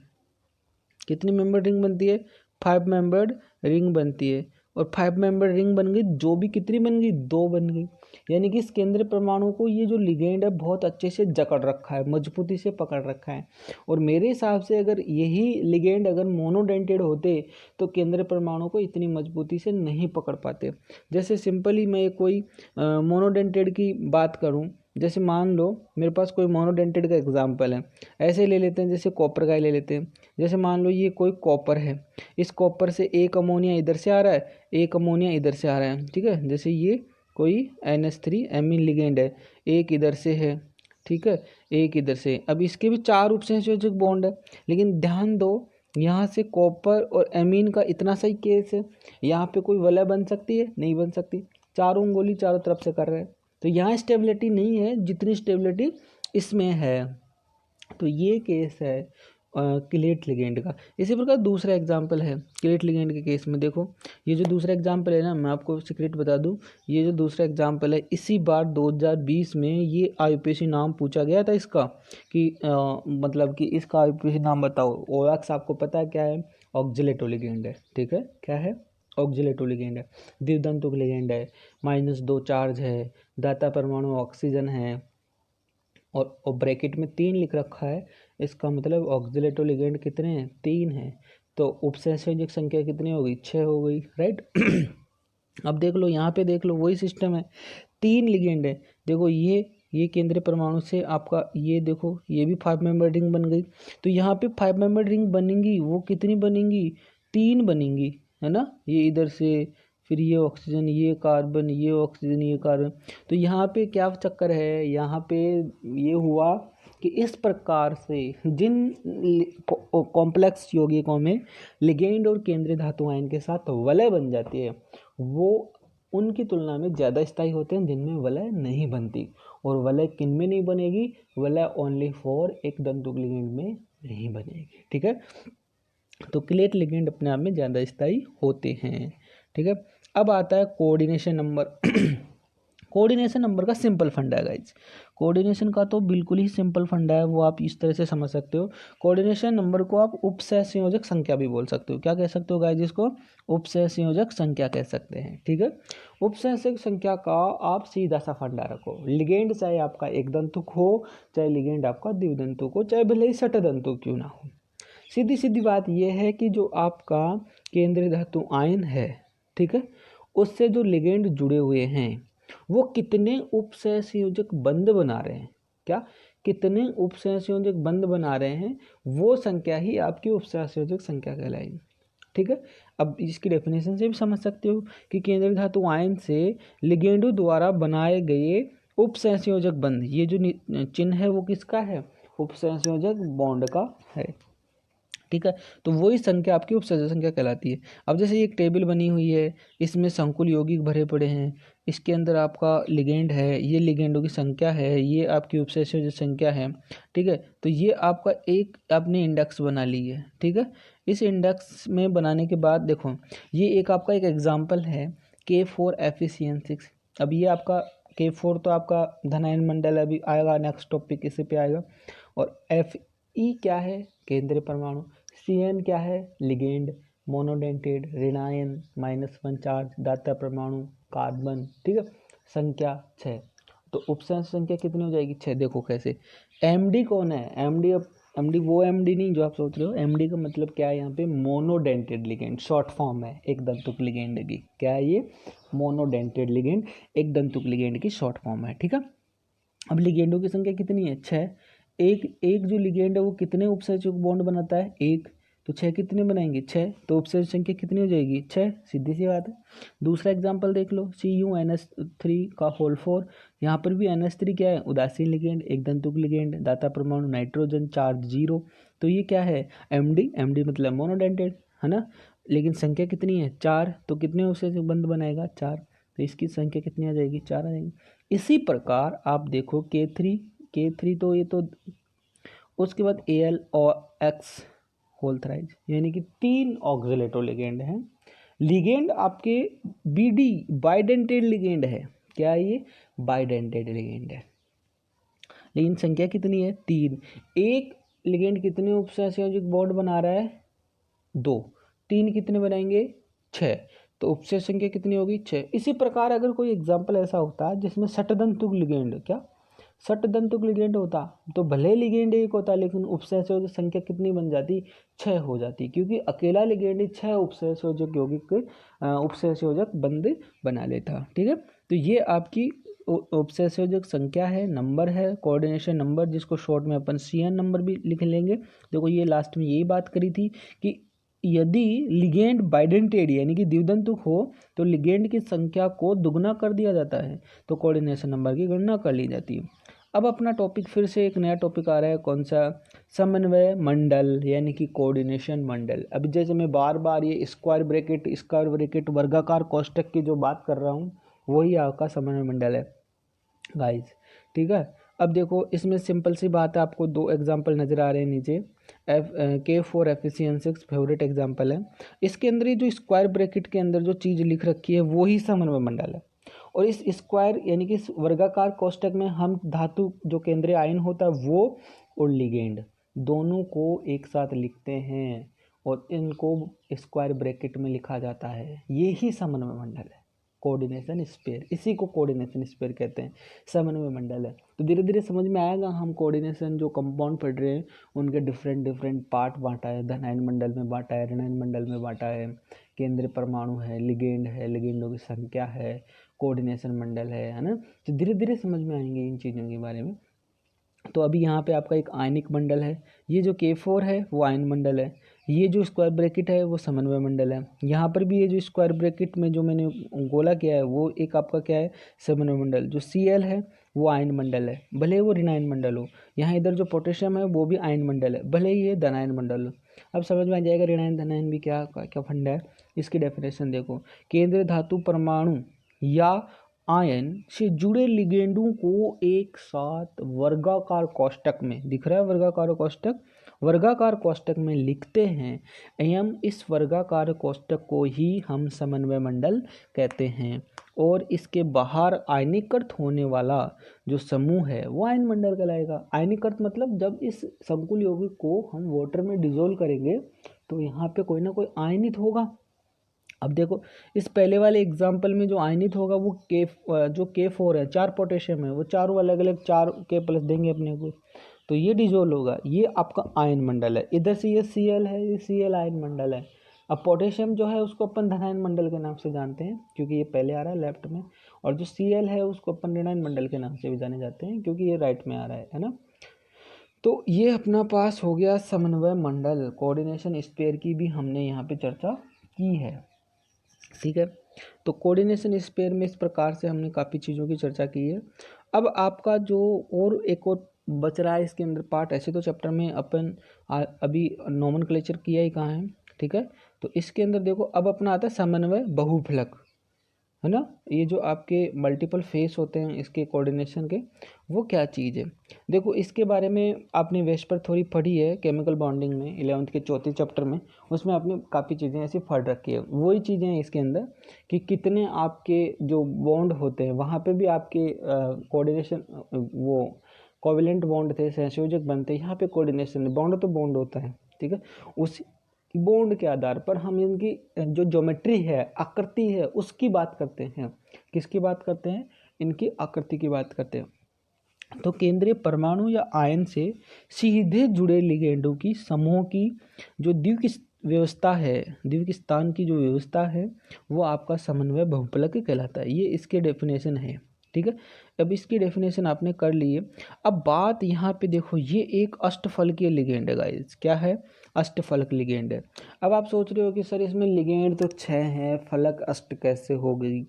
कितनी मेंबर्ड रिंग बनती है? 5 मेंबर्ड रिंग बनती है। और 5 मेंबर्ड रिंग बन गई, जो भी कितनी बन गई? 2 बन गई। यानी कि इस केंद्रीय परमाणु को ये जो लिगेंड है बहुत अच्छे से जकड़ रखा है, मजबूती से पकड़ रखा है। और मेरे हिसाब से अगर यही लिगेंड अगर मोनोडेंटेड होते तो केंद्रीय परमाणु को इतनी मजबूती से नहीं पकड़ पाते। जैसे सिंपली मैं कोई मोनोडेंटेड की बात करूँ, जैसे मान लो मेरे पास कोई मोनोडेंटेड का एग्जाम्पल है, ऐसे ले लेते हैं, जैसे कॉपर का ही ले लेते हैं। जैसे मान लो ये कोई कॉपर है, इस कॉपर से एक अमोनिया इधर से आ रहा है, एक अमोनिया इधर से आ रहा है, ठीक है। जैसे ये कोई NH3 एमीन लिगेंड है, एक इधर से है, ठीक है, एक इधर से। अब इसके भी 4 उपसंयोजक बॉन्ड है, लेकिन ध्यान दो यहाँ से कॉपर और एमीन का इतना सही केस है, यहाँ पे कोई वलय बन सकती है? नहीं बन सकती। चारों उंगली चारों तरफ से कर रहे हैं, तो यहाँ स्टेबिलिटी नहीं है जितनी स्टेबिलिटी इसमें है। तो ये केस है क्लेट लिगेंड का। इसी प्रकार दूसरा एग्जाम्पल है क्लेट लिगेंड के केस में। देखो ये जो दूसरा एग्जाम्पल है ना, मैं आपको सीक्रेट बता दूं, ये जो दूसरा एग्जाम्पल है इसी बार 2020 में ये IUPAC नाम पूछा गया था इसका कि मतलब कि इसका IUPAC नाम बताओ। OX आपको पता है क्या है? ऑक्जिलेटो लिगेंड है। ठीक है, क्या है? ऑक्जिलेटो लिगेंड है, द्विदंतुक लिगेंड है, -2 चार्ज है, दाता परमाणु ऑक्सीजन है, और ब्रैकेट में 3 लिख रखा है। इसका मतलब ऑक्जिलेटो लिगेंड कितने हैं? 3 हैं। तो उपसहसंयोजक संख्या कितनी हो गई? 6 हो गई, राइट। अब देख लो यहाँ पे, देख लो वही सिस्टम है, 3 लिगेंड है। देखो ये केंद्रीय परमाणु से आपका ये देखो ये भी 5 मेंबर रिंग बन गई। तो यहाँ पे 5 मेंबर रिंग बनेंगी, वो कितनी बनेंगी? 3 बनेंगी, है ना। ये इधर से, फिर ये ऑक्सीजन, ये कार्बन, ये ऑक्सीजन, ये कार्बन। तो यहाँ पे क्या चक्कर है? यहाँ पे ये हुआ कि इस प्रकार से जिन कॉम्प्लेक्स यौगिकों में लिगेंड और केंद्रीय धातु आयन के साथ वलय बन जाती है वो उनकी तुलना में ज़्यादा स्थायी होते हैं जिनमें वलय नहीं बनती। और वलय किन में नहीं बनेगी? वलय ओनली फॉर एक दंतुक लिगेंड में नहीं बनेगी। ठीक है। तो क्लेट लिगेंड अपने आप में ज़्यादा स्थायी होते हैं। ठीक है। अब आता है कोऑर्डिनेशन नंबर। कोऑर्डिनेशन नंबर का सिंपल फंडा है गाइज। कोऑर्डिनेशन का तो बिल्कुल ही सिंपल फंडा है, वो आप इस तरह से समझ सकते हो। कोऑर्डिनेशन नंबर को आप उपसहसंयोजक संख्या भी बोल सकते हो। क्या कह सकते हो गाइज? इसको उपसहसंयोजक संख्या कह सकते हैं। ठीक है। उपसहसंयोजक संख्या का आप सीधा सा फंडा रखो, लिगेंड चाहे आपका एक दंतुक हो, चाहे लिगेंड आपका द्विदंतुक हो, चाहे भले ही षटदंतुक क्यों ना हो, सीधी सीधी बात यह है कि जो आपका केंद्रीय धातु आयन है, ठीक है, उससे जो लिगेंड जुड़े हुए हैं वो कितने उपसहसंयोजक बंध बना रहे हैं, क्या कितने उपसहसंयोजक बंध बना रहे हैं, वो संख्या ही आपकी उपसहसंयोजक संख्या कहलाएगी। ठीक है, अब इसकी डेफिनेशन से भी समझ सकते हो कि केंद्रीय धातु आयन से लिगेंडों द्वारा बनाए गए उपसहसंयोजक बंध, ये जो चिन्ह है वो किसका है, उपसहसंयोजक बॉन्ड का है। ठीक है, तो वही संख्या आपकी उपसहसंयोजक संख्या कहलाती है। अब जैसे एक टेबल बनी हुई है, इसमें संकुल यौगिक भरे पड़े हैं, इसके अंदर आपका लिगेंड है, ये लिगेंडों की संख्या है, ये आपकी उपसहसंयोजक संख्या है। ठीक है, तो ये आपका एक आपने इंडेक्स बना ली है। ठीक है, इस इंडेक्स में बनाने के बाद देखो ये एक आपका एक एग्जाम्पल है K4Fe6। अब ये आपका K4 तो आपका धनायन मंडल है, अभी आएगा नेक्स्ट टॉपिक इसी पे आएगा। और Fe क्या है, केंद्रीय परमाणु। Cn क्या है, लिगेंड, मोनोडेंटेड, ऋणायन, -1 चार्ज, दाता परमाणु, कार्बन। ठीक है, संख्या 6। तो उपसंयोजक संख्या कितनी हो जाएगी, 6। देखो कैसे, Md कौन है, एमडी वो एमडी नहीं जो आप सोच रहे हो। एमडी का मतलब क्या है, यहाँ पे मोनोडेंटेड लिगेंड, शॉर्ट फॉर्म है एक दंतुक लिगेंड की। क्या है ये, मोनोडेंटेड लिगेंड, एक दंतुक लिगेंड की शॉर्ट फॉर्म है। ठीक है, अब लिगेंडों की संख्या कितनी है, 6। एक जो लिगेंड है वो कितने उपसहसंयोजक बॉन्ड बनाता है, 1। तो 6 कितने बनाएंगे, 6। तो उपसहसंयोजक संख्या कितनी हो जाएगी, 6। सीधी सी बात है। दूसरा एग्जांपल देख लो, CuNH3 का होल 4। यहाँ पर भी NH3 क्या है, उदासीन लिगेंड, एक दंतुक लिगेंड, दाता परमाणु, नाइट्रोजन, चार्ज 0। तो ये क्या है, एमडी मतलब मोनोडेंटेड है ना, लेकिन संख्या कितनी है, 4। तो कितने उपसहसंयोजक बंध बनाएगा, 4। तो इसकी संख्या कितनी आ जाएगी, 4 आ जाएगी। इसी प्रकार आप देखो K3 तो ये तो, उसके बाद Al और X होल थ्राइज, यानी कि 3 ऑक्सिलेटो लिगेंड हैं। लिगेंड आपके BD बाइडेंटेड लिगेंड है। क्या है ये, बाइडेंटेड लिगेंड है, लेकिन संख्या कितनी है, 3। एक लिगेंड कितने उपसहसंयोजक बॉन्ड बना रहा है, 2। 3 कितने बनाएंगे, 6। तो उपसहसंयोजक संख्या कितनी होगी, 6। इसी प्रकार अगर कोई एग्जाम्पल ऐसा होता है जिसमें षटदंतुक लिगेंड, क्या षटदंतुक लिगेंड होता, तो भले लिगेंड एक होता लेकिन उपसहसंयोजक संख्या कितनी बन जाती, 6 हो जाती, क्योंकि अकेला लिगेंड 6 उपसहसंयोजक यौगिक उपसहसंयोजक बंध बना लेता। ठीक है, तो ये आपकी उपसहसंयोजक संख्या है, नंबर है, कोऑर्डिनेशन नंबर, जिसको शॉर्ट में अपन CN नंबर भी लिख लेंगे। देखो ये लास्ट में यही बात करी थी कि यदि लिगेंड बाइडेंटेड यानी कि द्विदंतुक हो तो लिगेंड की संख्या को दुगना कर दिया जाता है, तो कोऑर्डिनेशन नंबर की गणना कर ली जाती है। अब अपना टॉपिक फिर से एक नया टॉपिक आ रहा है, कौन सा, समन्वय मंडल यानी कि कोऑर्डिनेशन मंडल। अभी जैसे मैं बार बार ये स्क्वायर ब्रैकेट वर्गाकार कोष्ठक की जो बात कर रहा हूँ वही आपका समन्वय मंडल है गाइस। ठीक है, अब देखो इसमें सिंपल सी बात है, आपको 2 एग्जाम्पल नज़र आ रहे हैं नीचे। K4Fe6 फेवरेट एग्जाम्पल है। इसके अंदर ये जो स्क्वायर ब्रैकेट के अंदर जो चीज़ लिख रखी है वो ही समन्वय मंडल है। और इस स्क्वायर यानी कि इस वर्गाकार कोष्ठक में हम धातु जो केंद्रीय आयन होता है वो और लिगेंड दोनों को एक साथ लिखते हैं और इनको स्क्वायर ब्रैकेट में लिखा जाता है, ये ही समन्वय मंडल है, कोऑर्डिनेशन स्फीयर। इसी को कोऑर्डिनेशन स्फीयर कहते हैं, समन्वय मंडल है। तो धीरे धीरे समझ में आएगा, हम कोऑर्डिनेशन जो कंपाउंड पढ़ रहे हैं उनके डिफरेंट पार्ट बांटा है, धनायन मंडल में बांटा है, ऋणायन मंडल में बांटा है, केंद्रीय परमाणु है, लिगेंड है, लिगेंडों की संख्या है, कोऑर्डिनेशन मंडल है ना। तो धीरे धीरे समझ में आएंगे इन चीज़ों के बारे में। तो अभी यहाँ पे आपका एक आयनिक मंडल है, ये जो K4 है वो आयन मंडल है, ये जो स्क्वायर ब्रैकेट है वो समन्वय मंडल है। यहाँ पर भी ये जो स्क्वायर ब्रैकेट में जो मैंने गोला किया है वो एक आपका क्या है, समन्वय मंडल। जो Cl है वो आयन मंडल है, भले ही वो ऋणायन मंडल हो। यहाँ इधर जो पोटेशियम है वो भी आयन मंडल है, भले ही ये धनायन मंडल हो। अब समझ में आ जाएगा ऋणायन धनायन भी क्या क्या फंडा है। इसकी डेफिनेशन देखो, केंद्रीय धातु परमाणु या आयन से जुड़े लिगेंडों को एक साथ वर्गाकार कोष्ठक में, दिख रहा है वर्गाकार कोष्ठक में लिखते हैं एवं इस वर्गाकार कोष्ठक को ही हम समन्वय मंडल कहते हैं। और इसके बाहर आयनीकृत होने वाला जो समूह है वो आयन मंडल कहलाएगा। आयनीकृत मतलब जब इस संकुल यौगिक को हम वाटर में डिसोल्व करेंगे तो यहाँ पे कोई ना कोई आयनित होगा। अब देखो इस पहले वाले एग्जाम्पल में जो आयनित होगा वो जो K4 है, 4 पोटेशियम है, वो चारों अलग अलग 4 K+ देंगे अपने को। तो ये डिजोल्व होगा, ये आपका आयन मंडल है। इधर से ये Cl है, ये Cl आयन मंडल है। अब पोटेशियम जो है उसको अपन धनायन मंडल के नाम से जानते हैं क्योंकि ये पहले आ रहा है लेफ्ट में, और जो Cl है उसको अपन ऋणायन मंडल के नाम से भी जाने जाते हैं क्योंकि ये राइट में आ रहा है ना। तो ये अपना पास हो गया समन्वय मंडल, कोऑर्डिनेशन स्फीयर की भी हमने यहाँ पे चर्चा की है, ठीक है। तो कोऑर्डिनेशन स्फीयर में इस प्रकार से हमने काफ़ी चीज़ों की चर्चा की है। अब आपका जो और एक और बच रहा है इसके अंदर पार्ट, ऐसे तो चैप्टर में अपन अभी नोमेनक्लेचर किया ही कहाँ है, ठीक है। तो इसके अंदर देखो अब अपना आता है समन्वय बहुफलक, है ना। ये जो आपके मल्टीपल फेस होते हैं इसके कोऑर्डिनेशन के, वो क्या चीज़ है देखो, इसके बारे में आपने वेस्ट पर थोड़ी पढ़ी है केमिकल बॉन्डिंग में 11th के चौथे चैप्टर में, उसमें आपने काफ़ी चीज़ें ऐसी पढ़ रखी है। वही चीज़ें हैं इसके अंदर कि कितने आपके जो बॉन्ड होते हैं वहाँ पे भी आपके कोऑर्डिनेशन, वो कोवेलेंट बॉन्ड थे, सहसंयोजक बनते, यहाँ पे कोऑर्डिनेशन, बॉन्ड तो बॉन्ड होता है, ठीक है। उस बॉन्ड के आधार पर हम इनकी जो ज्योमेट्री है, आकृति है, उसकी बात करते हैं। किसकी बात करते हैं? इनकी आकृति की बात करते हैं। तो केंद्रीय परमाणु या आयन से सीधे जुड़े लिगेंडों की समूह की जो द्विक व्यवस्था है, द्विक स्थान की जो व्यवस्था है, वो आपका समन्वय बहुफलक कहलाता है। ये इसके डेफिनेशन है, ठीक है। अब इसकी डेफिनेशन आपने कर ली है। अब बात यहाँ पे देखो, ये एक अष्टफलकीय लिगेंड है गाइस। क्या है? अष्टफलक लिगेंड है। अब आप सोच रहे हो कि सर इसमें लिगेंड तो 6 है, फलक अष्ट कैसे हो गई,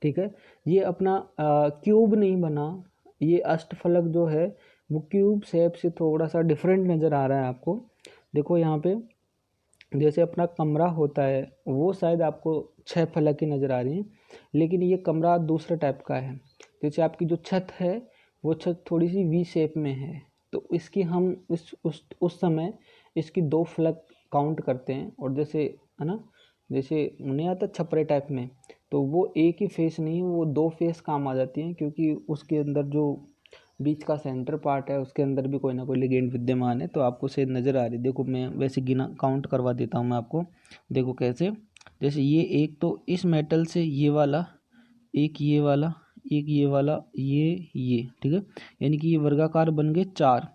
ठीक है। ये अपना क्यूब नहीं बना, ये अष्टफलक जो है वो क्यूब शेप से थोड़ा सा डिफरेंट नज़र आ रहा है आपको। देखो यहाँ पे जैसे अपना कमरा होता है वो शायद आपको 6 फलक की नज़र आ रही है, लेकिन ये कमरा दूसरे टाइप का है। जैसे आपकी जो छत है वो छत थोड़ी सी वी शेप में है, तो इसकी हम उस समय इसकी 2 फलक काउंट करते हैं। और जैसे है ना, जैसे नहीं आता छपरे टाइप में, तो वो एक ही फेस नहीं, वो 2 फेस काम आ जाती हैं क्योंकि उसके अंदर जो बीच का सेंटर पार्ट है उसके अंदर भी कोई ना कोई लिगेंड विद्यमान है। तो आपको शायद नज़र आ रही, देखो मैं वैसे गिना काउंट करवा देता हूँ मैं आपको। देखो कैसे, जैसे ये एक तो इस मेटल से ये वाला, एक ये वाला, एक ये वाला, ये ठीक है, यानी कि ये वर्गाकार बन गए 4,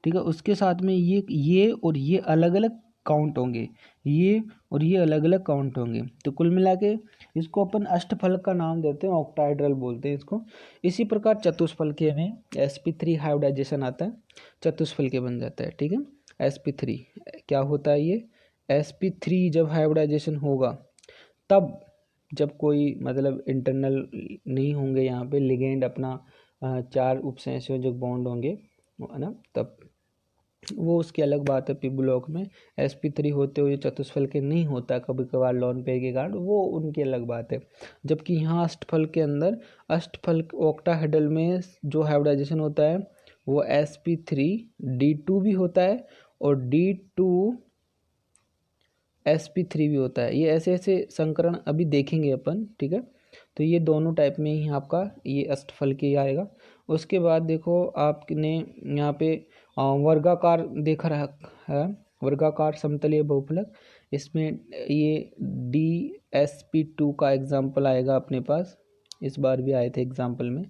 ठीक है। उसके साथ में ये और ये अलग अलग काउंट होंगे, ये और ये अलग अलग काउंट होंगे। तो कुल मिला के इसको अपन अष्टफलक का नाम देते हैं, ऑक्टाहेड्रल बोलते हैं इसको। इसी प्रकार चतुष्फलकीय में sp3 हाइब्रिडाइजेशन आता है, चतुष्फलकीय बन जाता है, ठीक है। sp3 क्या होता है? ये sp3 जब हाइब्रिडाइजेशन होगा तब, जब कोई मतलब इंटरनल नहीं होंगे यहाँ पे लिगेंड, अपना 4 उपसंयोजक बॉन्ड होंगे, है ना, तब वो उसकी अलग बात है। पी ब्लॉक में sp3 होते हुए चतुष्फल के नहीं होता, कभी कभार लॉन पेयर के कारण, वो उनकी अलग बात है। जबकि यहाँ अष्टफल के अंदर, अष्टफल ऑक्टाहेड्रल में जो हाइब्रिडाइजेशन होता है वो sp3d2 भी होता है और d2 sp3 भी होता है। ये ऐसे ऐसे संकरण अभी देखेंगे अपन, ठीक है। तो ये दोनों टाइप में ही आपका ये अष्टफल के आएगा। उसके बाद देखो आपने यहाँ पे वर्गाकार देखा रहा है, वर्गाकार समतलीय बहुफलक, इसमें ये DSP2 का एग्जाम्पल आएगा अपने पास, इस बार भी आए थे एग्जाम्पल में,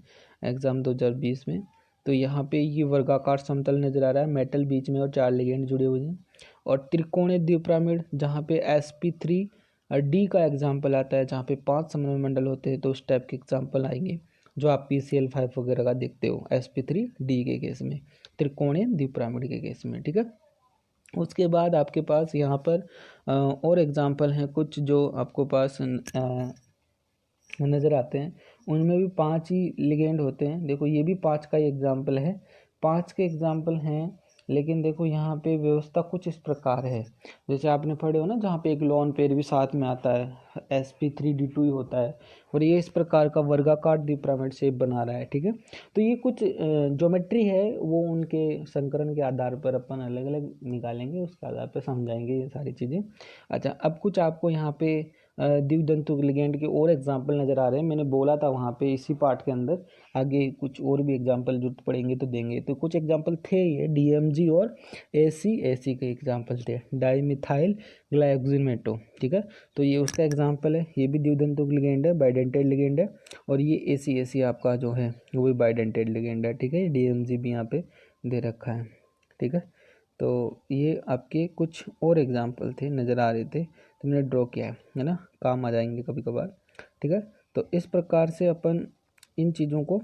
एग्जाम 2020 में। तो यहाँ पे ये वर्गाकार समतल नज़र आ रहा है, मेटल बीच में और 4 लिगेंड जुड़े हुए हैं। और त्रिकोणीय द्विपिरामिड जहाँ पे sp3d का एग्जाम्पल आता है, जहाँ पे 5 समन्वय मंडल होते हैं, तो उस टाइप के एग्जाम्पल आएंगे जो आप PCl5 वगैरह का देखते हो sp3d के केस में, त्रिकोणीय द्विपिरामिड के केस में, ठीक है। उसके बाद आपके पास यहाँ पर और एग्जाम्पल हैं कुछ जो आपको पास नज़र आते हैं, उनमें भी 5 ही लिगेंड होते हैं। देखो ये भी 5 का ही एग्जाम्पल है, 5 के एग्जाम्पल हैं, लेकिन देखो यहाँ पे व्यवस्था कुछ इस प्रकार है, जैसे आपने पढ़े हो ना, जहाँ पे एक लॉन पेयर भी साथ में आता है sp3d2 ही होता है, और ये इस प्रकार का वर्गाकार द्विपिरामिड शेप बना रहा है, ठीक है। तो ये कुछ ज्योमेट्री है, वो उनके संकरण के आधार पर अपन अलग अलग निकालेंगे, उसके आधार पर समझाएंगे ये सारी चीज़ें। अच्छा, अब कुछ आपको यहाँ पे द्विदंतु लिगेंड के और एग्जाम्पल नज़र आ रहे हैं। मैंने बोला था वहाँ पे इसी पार्ट के अंदर आगे कुछ और भी एग्जाम्पल जरूरत पड़ेंगे तो देंगे, तो कुछ एग्जाम्पल थे ये DMG और AC के एग्जाम्पल थे, डाईमिथाइल ग्लाइकोजिनेटो, ठीक है। तो ये उसका एग्जाम्पल है, ये भी द्विदंतु लिगेंड है, बाइडेंटेड लिगेंड है। और ये AC आपका जो है वो भी बाइडेंटेड लिगेंड है, ठीक है। DMG भी यहाँ पे दे रखा है। ठीक है, तो ये आपके कुछ और एग्जाम्पल थे, नज़र आ रहे थे, तो मैंने ड्रॉ किया है ना, काम आ जाएंगे कभी कभार। ठीक है, तो इस प्रकार से अपन इन चीज़ों को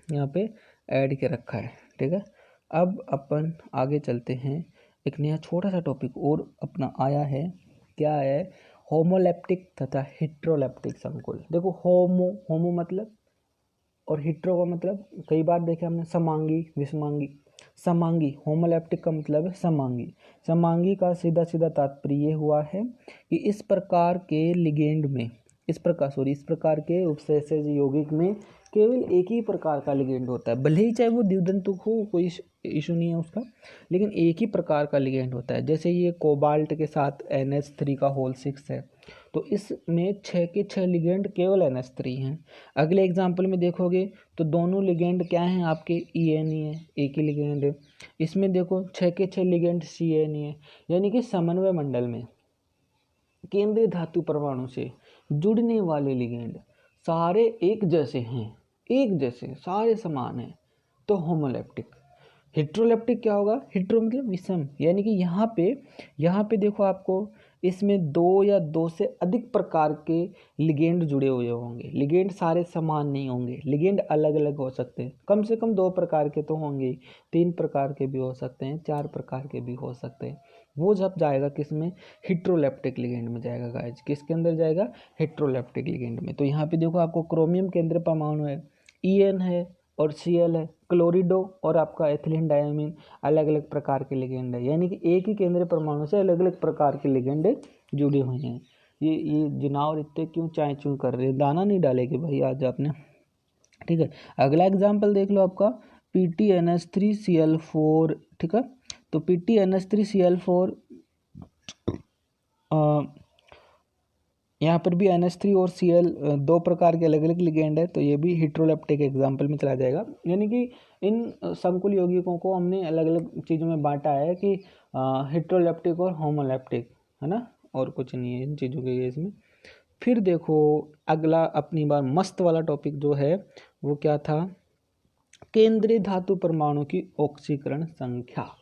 यहाँ पे ऐड के रखा है। ठीक है, अब अपन आगे चलते हैं। एक नया छोटा सा टॉपिक और अपना आया है। क्या है? होमोलैप्टिक तथा हेट्रोलैप्टिक संकुल। देखो, होमो मतलब और हिट्रो का मतलब कई बार देखे हमने, समांगी विषमांगी। समांगी, होमोलैप्टिक का मतलब है समांगी। समांगी का सीधा सीधा तात्पर्य हुआ है कि इस प्रकार के लिगेंड में, इस प्रकार के उपसैसेज यौगिक में केवल एक ही प्रकार का लिगेंड होता है, भले ही चाहे वो द्विदंतुक हो, कोई इशू नहीं है उसका, लेकिन एक ही प्रकार का लिगेंड होता है। जैसे ये कोबाल्ट के साथ NH3 का होल 6 है, तो इसमें 6 के 6 लिगेंड केवल NH3 हैं। अगले एग्जाम्पल में देखोगे तो दोनों लिगेंड क्या हैं आपके? EN ही है, एक ही लिगेंड है। इसमें देखो 6 के 6 लिगेंड CN ही है, यानी कि समन्वय मंडल में केंद्रीय धातु परमाणु से जुड़ने वाले लिगेंड सारे एक जैसे हैं, एक जैसे सारे समान हैं, तो होमोलैप्टिक। हेट्रोलैप्टिक क्या होगा? हेट्रो मतलब विषम, यानी कि यहाँ पे देखो आपको इसमें दो या दो से अधिक प्रकार के लिगेंड जुड़े हुए होंगे। लिगेंड सारे समान नहीं होंगे, लिगेंड अलग अलग हो सकते हैं। कम से कम 2 प्रकार के तो होंगे, 3 प्रकार के भी हो सकते हैं, 4 प्रकार के भी हो सकते हैं। वो जब जाएगा किस में? हेट्रोलैप्टिक लिगेंड में जाएगा गाइज। किसके अंदर जाएगा? हेट्रोलैप्टिक लिगेंड में। तो यहाँ पे देखो आपको क्रोमियम केंद्र परमाणु है, EN है और Cl है। क्लोरिडो और आपका एथिलीन डायमीन अलग अलग प्रकार के लिगेंड है, यानी कि एक ही केंद्रीय परमाणु से अलग अलग प्रकार के लिगेंड जुड़े हुए हैं। ये जुनाव इतने क्यों चाय चूँ कर रहे हैं? दाना नहीं डालेगे भाई आज आपने। ठीक है, अगला एग्जाम्पल देख लो आपका PTNH3Cl4। ठीक है, तो PTNH3Cl4 यहाँ पर भी NH3 और Cl 2 प्रकार के अलग अलग लिगेंड है, तो ये भी हेट्रोलैप्टिक एग्जाम्पल में चला जाएगा। यानी कि इन संकुल यौगिकों को हमने अलग अलग चीज़ों में बांटा है कि हेट्रोलैप्टिक और होमोलैप्टिक, है ना, और कुछ नहीं है इन चीज़ों के केस में। फिर देखो अगला अपनी बार मस्त वाला टॉपिक जो है वो क्या था? केंद्रीय धातु परमाणु की ऑक्सीकरण संख्या।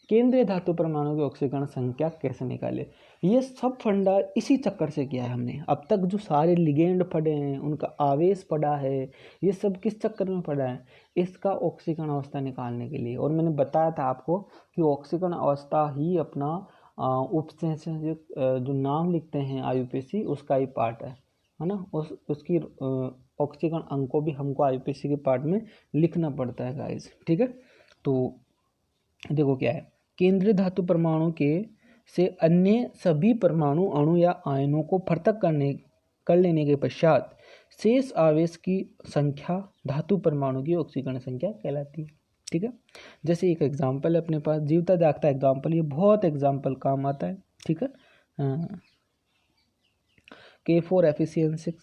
केंद्रीय धातु परमाणु की ऑक्सीकरण संख्या कैसे निकाले? ये सब फंडा इसी चक्कर से किया है हमने। अब तक जो सारे लिगेंड पढ़े हैं, उनका आवेश पढ़ा है, ये सब किस चक्कर में पढ़ा है? इसका ऑक्सीकरण अवस्था निकालने के लिए। और मैंने बताया था आपको कि ऑक्सीकरण अवस्था ही अपना उपसंयोजक जो नाम लिखते हैं IUPAC, उसका ही पार्ट है ना। उसकी ऑक्सीकरण अंक को भी हमको IUPAC के पार्ट में लिखना पड़ता है गाइस। ठीक है, तो देखो क्या है, केंद्रीय धातु परमाणु के से अन्य सभी परमाणु अणु या आयनों को पृथक कर लेने के पश्चात शेष आवेश की संख्या धातु परमाणु की ऑक्सीकरण संख्या कहलाती है। ठीक है, जैसे एक एग्जांपल है अपने पास, जीवता जागता एग्जांपल, ये बहुत एग्जांपल काम आता है। ठीक है, K4FeCN6।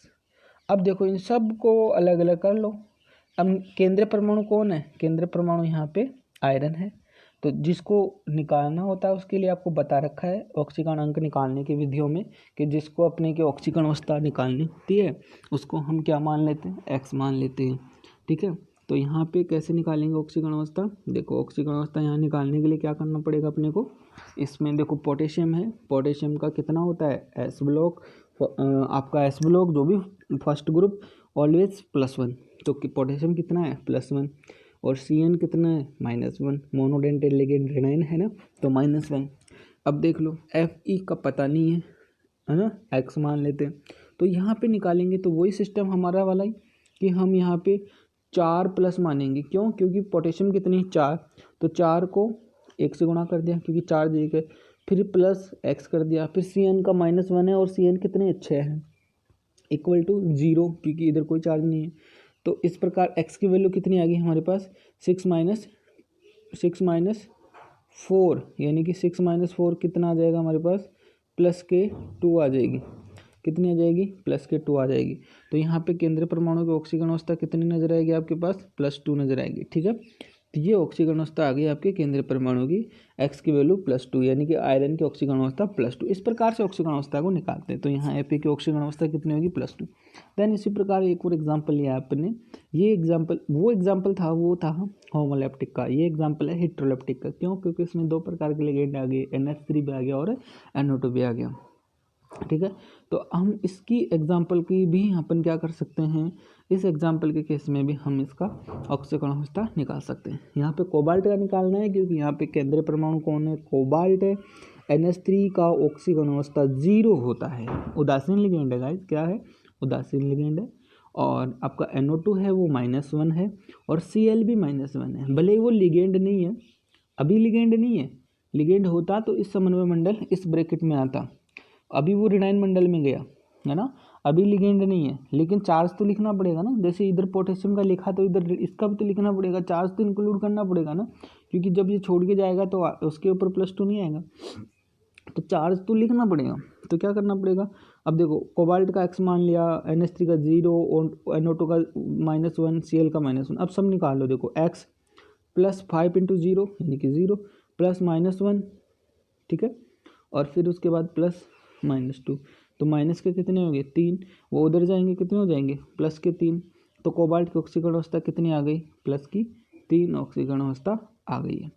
अब देखो इन सब को अलग अलग कर लो। अब केंद्रीय परमाणु कौन है? केंद्रीय परमाणु यहाँ पे आयरन है, तो जिसको निकालना होता है उसके लिए आपको बता रखा है ऑक्सीकरण अंक निकालने की विधियों में कि जिसको अपने की ऑक्सीकरण अवस्था निकालनी होती है उसको हम क्या मान लेते हैं? X मान लेते हैं। ठीक है, तो यहाँ पे कैसे निकालेंगे ऑक्सीकरण अवस्था? देखो ऑक्सीकरण अवस्था यहाँ निकालने के लिए क्या करना पड़ेगा अपने को? इसमें देखो पोटेशियम है, पोटेशियम का कितना होता है? S block. आपका S ब्लॉक जो भी फर्स्ट ग्रुप ऑलवेज +1, तो पोटेशियम कितना है? +1। और CN कितना है? -1। मोनोडेंटेट लिगेंड रेनाइन है ना, तो -1। अब देख लो Fe का पता नहीं है ना, X मान लेते हैं। तो यहाँ पे निकालेंगे तो वही सिस्टम हमारा वाला ही कि हम यहाँ पे 4 प्लस मानेंगे। क्यों? क्योंकि पोटेशियम कितनी? 4, तो 4 को 1 से गुणा कर दिया क्योंकि 4 जगह, फिर प्लस X कर दिया, फिर CN का -1 है और CN कितने? 6 है, इक्वल टू 0 क्योंकि इधर कोई चार्ज नहीं है। तो इस प्रकार X की वैल्यू कितनी आ गई हमारे पास? 6 माइनस 4, यानी कि 6 - 4 कितना आ जाएगा हमारे पास? +2 आ जाएगी। कितनी आ जाएगी? +2 आ जाएगी। तो यहाँ पे केंद्रीय परमाणु की ऑक्सीकरण अवस्था कितनी नजर आएगी आपके पास? +2 नजर आएगी। ठीक है, तो ये ऑक्सीकरण अवस्था आ गई आपके केंद्रीय परमाणु की, x की वैल्यू +2, यानी कि आयरन की ऑक्सीकरण अवस्था +2। इस प्रकार से ऑक्सीकरण अवस्था को निकालते हैं। तो यहाँ Fe की ऑक्सीकरण अवस्था कितनी होगी, +2। देन इसी प्रकार एक और एग्जाम्पल लिया आपने, ये एग्जाम्पल वो एग्जाम्पल था, वो था होमोलैप्टिक का, ये एग्जाम्पल है हेट्रोलैप्टिक का। क्यों? क्योंकि इसमें 2 प्रकार के लिगेंड आ गए, NH3 भी आ गया और NO2 भी आ गया। ठीक है, तो हम इसकी एग्जाम्पल की भी अपन क्या कर सकते हैं, इस एग्जाम्पल के केस में भी हम इसका ऑक्सीकरण अवस्था निकाल सकते हैं। यहाँ पे कोबाल्ट का निकालना है, क्योंकि यहाँ पे केंद्रीय परमाणु कौन है, कोबाल्ट है। NH3 का ऑक्सीकरण अवस्था 0 होता है, उदासीन लिगेंड है गाइस, क्या है, उदासीन लिगेंड है। और आपका NO2 है वो -1 है, और Cl भी -1 है। भले ही वो लिगेंड नहीं है, अभी लिगेंड नहीं है, लिगेंड होता तो इस समन्वय मंडल इस ब्रैकेट में आता, अभी वो ऋणायन मंडल में गया है ना, अभी लिगेंड नहीं है, लेकिन चार्ज तो लिखना पड़ेगा ना। जैसे इधर पोटेशियम का लिखा तो इधर इसका भी तो लिखना पड़ेगा, चार्ज तो इंक्लूड करना पड़ेगा ना, क्योंकि जब ये छोड़ के जाएगा तो उसके ऊपर +2 नहीं आएगा, तो चार्ज तो लिखना पड़ेगा। तो क्या करना पड़ेगा, अब देखो कोबाल्ट का x मान लिया, NH3 का 0 और NO2 का -1, Cl का -1। अब सब निकाल लो, देखो x +5 × 0 यानी कि 0 +-1, ठीक है, और फिर उसके बाद +-2, तो माइनस के कितने हो गए, 3, वो उधर जाएंगे, कितने हो जाएंगे, प्लस के 3। तो कोबाल्ट की ऑक्सीकरण अवस्था कितनी आ गई, +3 ऑक्सीकरण अवस्था आ गई है।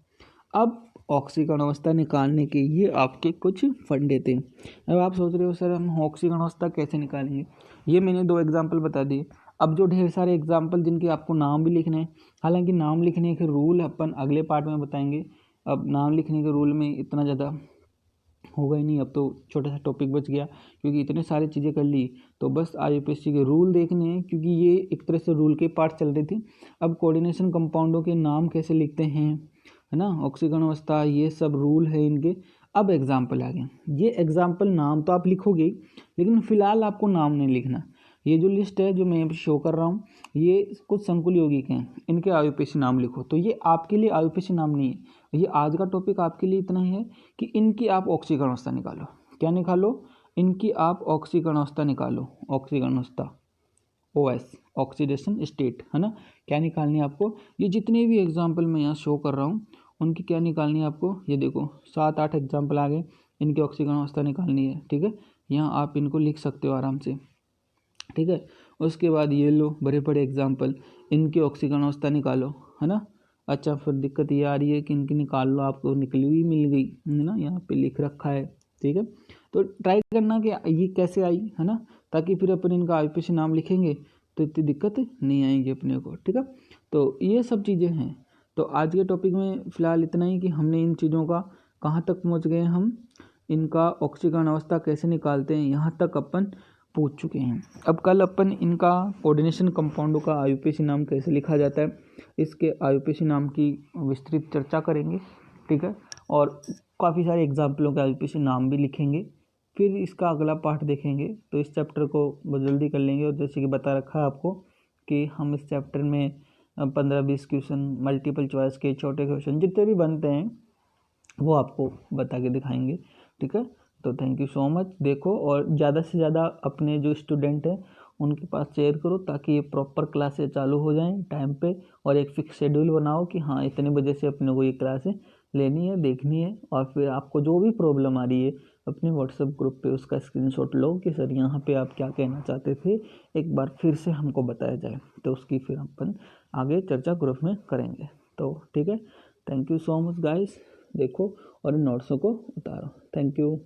अब ऑक्सीकरण अवस्था निकालने के ये आपके कुछ फंडे थे। अब आप सोच रहे हो सर हम ऑक्सीकरण अवस्था कैसे निकालेंगे, ये मैंने 2 एग्जाम्पल बता दिए। अब जो ढेर सारे एग्जाम्पल जिनके आपको नाम भी लिखने हैं, हालांकि नाम लिखने के रूल अपन अगले पार्ट में बताएंगे। अब नाम लिखने के रूल में इतना ज़्यादा होगा ही नहीं, अब तो छोटा सा टॉपिक बच गया, क्योंकि इतने सारी चीज़ें कर ली। तो बस IUPAC के रूल देखने हैं, क्योंकि ये एक तरह से रूल के पार्ट चल रहे थे। अब कोऑर्डिनेशन कंपाउंडों के नाम कैसे लिखते हैं, है ना, ऑक्सीकरण अवस्था, ये सब रूल है इनके। अब एग्जाम्पल आ गए, ये एग्जाम्पल नाम तो आप लिखोगे, लेकिन फिलहाल आपको नाम नहीं लिखना। ये जो लिस्ट है जो मैं शो कर रहा हूँ, ये कुछ संकुल यौगिक हैं, इनके IUPAC नाम लिखो। तो ये आपके लिए IUPAC नाम नहीं है, ये आज का टॉपिक आपके लिए इतना ही है कि इनकी आप ऑक्सीकरण अवस्था निकालो। क्या निकालो, इनकी आप ऑक्सीकरण अवस्था निकालो, ऑक्सीकरण अवस्था OS, ऑक्सीडेशन स्टेट, है ना, क्या निकालनी है आपको। ये जितने भी एग्जाम्पल मैं यहाँ शो कर रहा हूँ उनकी क्या निकालनी है आपको, ये देखो 7-8 एग्जाम्पल आ गए, इनकी ऑक्सीकरण अवस्था निकालनी है। ठीक है, यहाँ आप इनको लिख सकते हो आराम से। ठीक है, उसके बाद ये लो बड़े बड़े एग्जाम्पल, इनकी ऑक्सीकरण अवस्था निकालो, है ना। अच्छा, फिर दिक्कत ये आ रही है कि इनकी निकाल लो, आपको निकली हुई मिल गई है ना, यहाँ पे लिख रखा है। ठीक है, तो ट्राई करना कि ये कैसे आई, है ना, ताकि फिर अपन इनका IUPAC नाम लिखेंगे तो इतनी दिक्कत नहीं आएगी अपने को। ठीक है, तो ये सब चीज़ें हैं। तो आज के टॉपिक में फ़िलहाल इतना ही कि हमने इन चीज़ों का कहाँ तक पहुँच गए, हम इनका ऑक्सीकरण अवस्था कैसे निकालते हैं यहाँ तक अपन पूछ चुके हैं। अब कल अपन इनका कोऑर्डिनेशन कंपाउंडों का IUPAC नाम कैसे लिखा जाता है, इसके IUPAC नाम की विस्तृत चर्चा करेंगे। ठीक है, और काफ़ी सारे एग्जाम्पलों के IUPAC नाम भी लिखेंगे, फिर इसका अगला पार्ट देखेंगे। तो इस चैप्टर को बहुत जल्दी कर लेंगे, और जैसे कि बता रखा है आपको कि हम इस चैप्टर में 15-20 क्वेश्चन मल्टीपल चॉइस के छोटे क्वेश्चन जितने भी बनते हैं वो आपको बता के दिखाएंगे। ठीक है, तो थैंक यू सो मच। देखो, और ज़्यादा से ज़्यादा अपने जो स्टूडेंट हैं उनके पास शेयर करो, ताकि ये प्रॉपर क्लासेस चालू हो जाएं टाइम पे, और एक फिक्स शेड्यूल बनाओ कि हाँ इतने बजे से अपने को ये क्लासें लेनी है, देखनी है। और फिर आपको जो भी प्रॉब्लम आ रही है अपने व्हाट्सएप ग्रुप पे उसका स्क्रीनशॉट लो कि सर यहाँ पे आप क्या कहना चाहते थे, एक बार फिर से हमको बताया जाए, तो उसकी फिर अपन आगे चर्चा ग्रुप में करेंगे। तो ठीक है, thank you so much guys. देखो और इन नोट्सों को उतारो। Thank you.